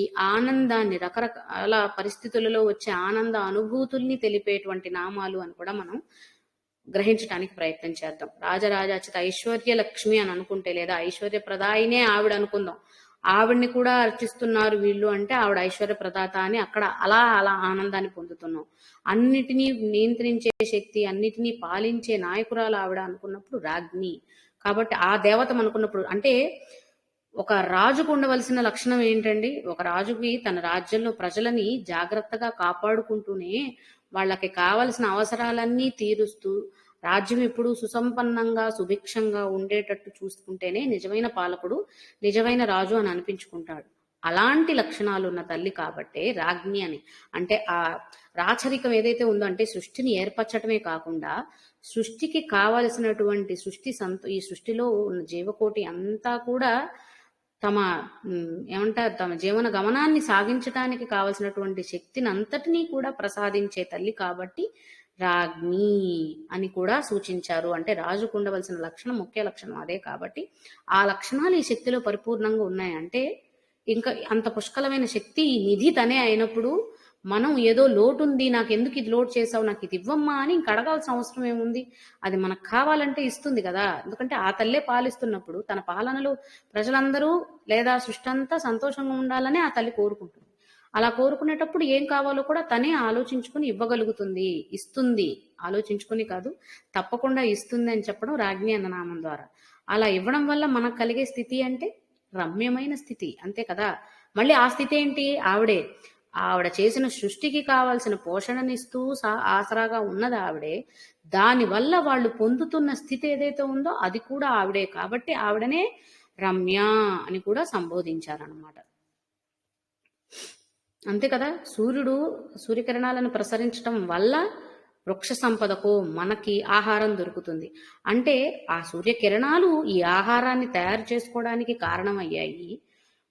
Speaker 1: ఈ ఆనందాన్ని, రకరకాల పరిస్థితులలో వచ్చే ఆనంద అనుభూతుల్ని తెలిపేటువంటి నామాలు అని కూడా మనం గ్రహించడానికి ప్రయత్నం చేద్దాం. రాజరాజాచిత ఐశ్వర్య లక్ష్మి అని అనుకుంటే, లేదా ఐశ్వర్య ప్రదాయినే ఆవిడ అనుకుందాం, ఆవిడ్ని కూడా అర్చిస్తున్నారు వీళ్ళు అంటే ఆవిడ ఐశ్వర్య ప్రదాత అని అక్కడ అలా ఆనందాన్ని పొందుతున్నాం. అన్నిటినీ నియంత్రించే శక్తి, అన్నిటినీ పాలించే నాయకురాలు ఆవిడ అనుకున్నప్పుడు రాజ్ఞి. కాబట్టి ఆ దేవత అనుకున్నప్పుడు అంటే ఒక రాజుకు ఉండవలసిన లక్షణం ఏంటండి? ఒక రాజుకి తన రాజ్యంలో ప్రజలని జాగ్రత్తగా కాపాడుకుంటూనే వాళ్ళకి కావలసిన అవసరాలన్నీ తీరుస్తూ రాజ్యం ఎప్పుడు సుసంపన్నంగా సుభిక్షంగా ఉండేటట్టు చూసుకుంటేనే నిజమైన పాలకుడు, నిజమైన రాజు అని అనిపించుకుంటాడు. అలాంటి లక్షణాలు ఉన్న తల్లి కాబట్టే రాజ్ఞి అని. అంటే ఆ రాచరికం ఏదైతే ఉందో, అంటే సృష్టిని ఏర్పరచటమే కాకుండా సృష్టికి కావలసినటువంటి ఈ సృష్టిలో ఉన్న జీవకోటి అంతా కూడా తమ ఏమంటారు, తమ జీవన గమనాన్ని సాగించడానికి కావలసినటువంటి శక్తిని అంతటినీ కూడా ప్రసాదించే తల్లి కాబట్టి రాజ్ఞి అని కూడా సూచించారు. అంటే రాజుకు ఉండవలసిన లక్షణం, ముఖ్య లక్షణం అదే కాబట్టి ఆ లక్షణాలు ఈ శక్తిలో పరిపూర్ణంగా ఉన్నాయి. అంటే ఇంకా అంత పుష్కలమైన శక్తి ఈ నిధి తనే అయినప్పుడు మనం ఏదో లోటు ఉంది, నాకు ఎందుకు ఇది లోటు చేసావు, నాకు ఇది ఇవ్వమ్మా అని ఇంక అడగాల్సిన అవసరం ఏముంది. అది మనకు కావాలంటే ఇస్తుంది కదా. ఎందుకంటే ఆ తల్లే పాలిస్తున్నప్పుడు తన పాలనలో ప్రజలందరూ లేదా సృష్టి అంతా సంతోషంగా ఉండాలని ఆ తల్లి కోరుకుంటుంది. అలా కోరుకునేటప్పుడు ఏం కావాలో కూడా తనే ఆలోచించుకుని ఇవ్వగలుగుతుంది, ఇస్తుంది. ఆలోచించుకుని కాదు, తప్పకుండా ఇస్తుంది అని చెప్పడం రాజ్ఞి అన్న నామం ద్వారా. అలా ఇవ్వడం వల్ల మనకు కలిగే స్థితి అంటే రమ్యమైన స్థితి, అంతే కదా. మళ్ళీ ఆ స్థితి ఏంటి, ఆవిడ చేసిన సృష్టికి కావాల్సిన పోషణనిస్తూ ఆసరాగా ఉన్నది ఆవిడే. దానివల్ల వాళ్ళు పొందుతున్న స్థితి ఏదైతే ఉందో అది కూడా ఆవిడే కాబట్టి ఆవిడనే రమ్య అని కూడా సంబోధించారనమాట. అంతే కదా. సూర్యకిరణాలను ప్రసరించడం వల్ల వృక్ష సంపదకు మనకి ఆహారం దొరుకుతుంది. అంటే ఆ సూర్యకిరణాలు ఈ ఆహారాన్ని తయారు చేసుకోవడానికి కారణమయ్యాయి.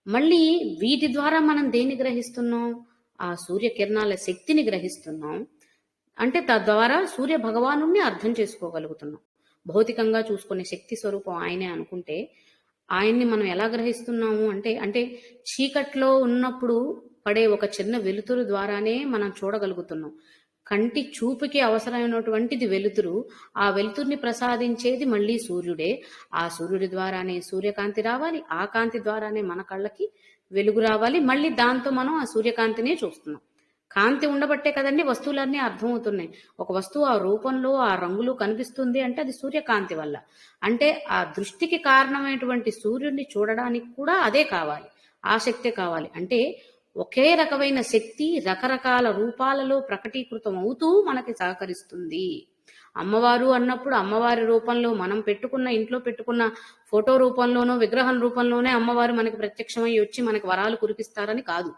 Speaker 1: మళ్ళీ వీటి ద్వారా మనం దేన్ని గ్రహిస్తున్నాం, ఆ సూర్యకిరణాల శక్తిని గ్రహిస్తున్నాం. అంటే తద్వారా సూర్య భగవాను అర్థం చేసుకోగలుగుతున్నాం. భౌతికంగా చూసుకునే శక్తి స్వరూపం ఆయనే అనుకుంటే ఆయన్ని మనం ఎలా గ్రహిస్తున్నాము అంటే చీకట్లో ఉన్నప్పుడు పడే ఒక చిన్న వెలుతురు ద్వారానే మనం చూడగలుగుతున్నాం. కంటి చూపుకి అవసరమైనటువంటిది వెలుతురు. ఆ వెలుతుర్ని ప్రసాదించేది మళ్ళీ సూర్యుడే. ఆ సూర్యుడి ద్వారానే సూర్యకాంతి రావాలి, ఆ కాంతి ద్వారానే మన కళ్ళకి వెలుగు రావాలి. మళ్ళీ దాంతో మనం ఆ సూర్యకాంతినే చూస్తున్నాం. కాంతి ఉండబట్టే కదండి వస్తువులన్నీ అర్థమవుతున్నాయి. ఒక వస్తువు ఆ రూపంలో ఆ రంగులు కనిపిస్తుంది అంటే అది సూర్యకాంతి వల్ల. అంటే ఆ దృష్టికి కారణమైనటువంటి సూర్యుడిని చూడడానికి కూడా అదే కావాలి, ఆ శక్తే కావాలి. అంటే ఒకే రకమైన శక్తి రకరకాల రూపాలలో ప్రకటీకృతం అవుతూ మనకి సహకరిస్తుంది. అమ్మవారు అన్నప్పుడు అమ్మవారి రూపంలో మనం ఇంట్లో పెట్టుకున్న ఫోటో రూపంలోనో విగ్రహం రూపంలోనే అమ్మవారు మనకి ప్రత్యక్షమై వచ్చి మనకి వరాలు కురిపిస్తారని కాదు.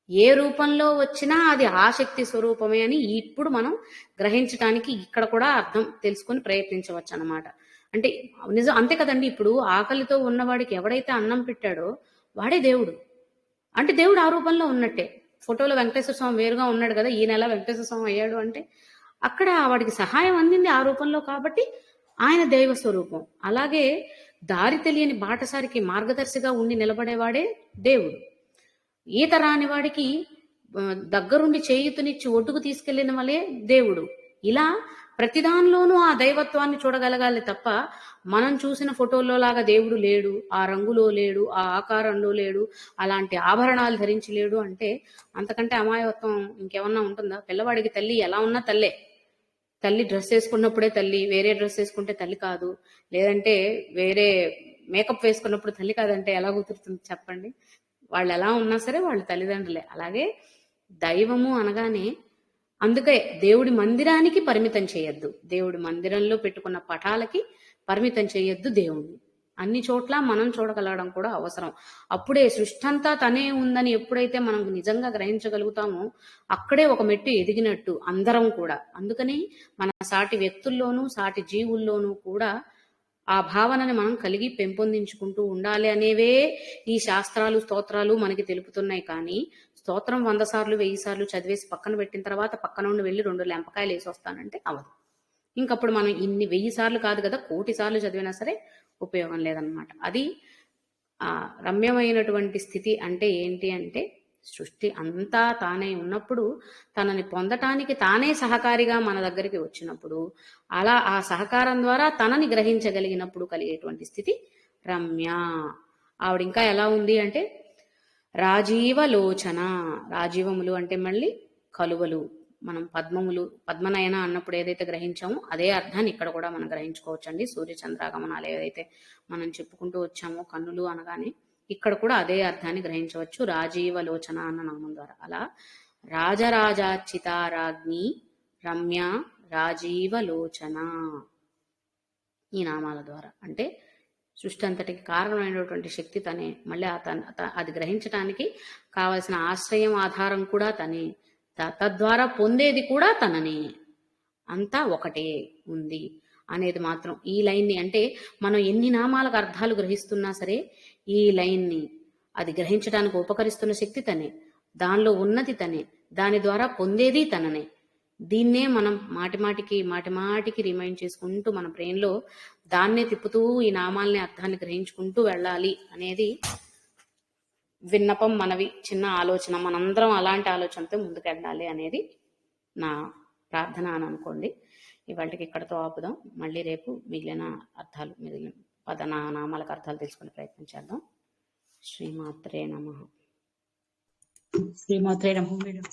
Speaker 1: ఏ రూపంలో వచ్చినా అది ఆ శక్తి స్వరూపమే అని ఇప్పుడు మనం గ్రహించడానికి ఇక్కడ కూడా అర్థం తెలుసుకొని ప్రయత్నించవచ్చు అన్నమాట. అంటే నిజం అంతే కదండి. ఇప్పుడు ఆకలితో ఉన్నవాడికి ఎవడైతే అన్నం పెట్టాడో వాడే దేవుడు. అంటే దేవుడు ఆ రూపంలో ఉన్నట్టే. ఫోటోలో వెంకటేశ్వర స్వామి వేరుగా ఉన్నాడు కదా, ఈ నెల వెంకటేశ్వర స్వామి అయ్యాడు అంటే అక్కడ వాడికి సహాయం అందింది ఆ రూపంలో కాబట్టి ఆయన దైవ స్వరూపం. అలాగే దారి తెలియని బాటసారికి మార్గదర్శిగా ఉండి నిలబడేవాడే దేవుడు. ఈత రాని వాడికి దగ్గరుండి చేయుతునిచ్చి ఒడ్డుకు తీసుకెళ్లిన వాళ్ళే దేవుడు. ఇలా ప్రతిదానిలోనూ ఆ దైవత్వాన్ని చూడగలగాలి తప్ప మనం చూసిన ఫోటోల్లో లాగా దేవుడు లేడు, ఆ రంగులో లేడు, ఆ ఆకారంలో లేడు, అలాంటి ఆభరణాలు ధరించి లేడు అంటే అంతకంటే అమాయత్వం ఇంకేమన్నా ఉంటుందా? పిల్లవాడికి తల్లి ఎలా ఉన్నా తల్లే. తల్లి డ్రెస్ వేసుకున్నప్పుడే తల్లి, వేరే డ్రెస్ వేసుకుంటే తల్లి కాదు, లేదంటే వేరే మేకప్ వేసుకున్నప్పుడు తల్లి కాదంటే ఎలా కుదురుతుంది చెప్పండి? వాళ్ళు ఎలా ఉన్నా సరే వాళ్ళు తల్లిదండ్రులే. అలాగే దైవము అనగానే అందుకే దేవుడి మందిరానికి పరిమితం చేయొద్దు, దేవుడి మందిరంలో పెట్టుకున్న పటాలకి పరిమితం చేయొద్దు దేవుణ్ణి. అన్ని చోట్ల మనం చూడగలగడం కూడా అవసరం. అప్పుడే సృష్టి అంతా తనే ఉందని ఎప్పుడైతే మనం నిజంగా గ్రహించగలుగుతామో అక్కడే ఒక మెట్టు ఎదిగినట్టు అందరం కూడా. అందుకని మన సాటి వ్యక్తుల్లోనూ సాటి జీవుల్లోనూ కూడా ఆ భావనని మనం కలిగి పెంపొందించుకుంటూ ఉండాలి అనేవే ఈ శాస్త్రాలు స్తోత్రాలు మనకి తెలుపుతున్నాయి. కానీ స్తోత్రం 100 సార్లు 1000 సార్లు చదివేసి పక్కన పెట్టిన తర్వాత పక్కన నుండి వెళ్ళి 2 లెంపకాయలు వేసి వస్తానంటే అవదు. ఇంకప్పుడు మనం ఇన్ని 1000 సార్లు కాదు కదా, 1,000,000 సార్లు చదివినా సరే ఉపయోగం లేదనమాట. అది రమ్యమైనటువంటి స్థితి అంటే ఏంటి అంటే సృష్టి అంతా తానే ఉన్నప్పుడు తనని పొందటానికి తానే సహకారిగా మన దగ్గరికి వచ్చినప్పుడు, అలా ఆ సహకారం ద్వారా తనని గ్రహించగలిగినప్పుడు కలిగేటువంటి స్థితి రమ్య. ఆవిడ ఇంకా ఎలా ఉంది అంటే రాజీవలోచన. రాజీవములు అంటే మళ్ళీ కలువలు. మనం పద్మనయన అన్నప్పుడు ఏదైతే గ్రహించామో అదే అర్థాన్ని ఇక్కడ కూడా మనం గ్రహించుకోవచ్చండి. సూర్యచంద్రాగమనాలు ఏదైతే మనం చెప్పుకుంటూ వచ్చామో కన్నులు అనగానే ఇక్కడ కూడా అదే అర్థాన్ని గ్రహించవచ్చు రాజీవలోచన అన్న నామం ద్వారా. అలా రాజరాజాచితారాజ్ఞి రమ్య రాజీవలోచన ఈ నామాల ద్వారా అంటే సృష్టి అంతటికి కారణమైనటువంటి శక్తి తనే. మళ్ళీ అది గ్రహించటానికి కావలసిన ఆశ్రయం ఆధారం కూడా తనే. తద్వారా పొందేది కూడా తననే. అంతా ఒకటే ఉంది అనేది మాత్రం ఈ లైన్ని, అంటే మనం ఎన్ని నామాలకు అర్థాలు గ్రహిస్తున్నా సరే ఈ లైన్ని అది గ్రహించడానికి ఉపకరిస్తున్న శక్తి తనే, దానిలో ఉన్నది తనే, దాని ద్వారా పొందేది తననే. దీన్నే మనం మాటిమాటికి రిమైండ్ చేసుకుంటూ మన బ్రెయిన్లో దాన్నే తిప్పుతూ ఈ నామాల్ని అర్థాన్ని గ్రహించుకుంటూ వెళ్ళాలి అనేది విన్నపం, మనవి, చిన్న ఆలోచన. మనందరం అలాంటి ఆలోచనతో ముందుకెళ్ళాలి అనేది నా ప్రార్థన అని అనుకోండి. ఇవాళకి ఇక్కడతో ఆపుదాం. మళ్ళీ రేపు మిగిలిన అర్థాలు, మిగిలిన నామాలకు అర్థాలు తెలుసుకునే ప్రయత్నం చేద్దాం. శ్రీమాత్రే నమః.
Speaker 2: శ్రీమాత్రే నమః మేడం.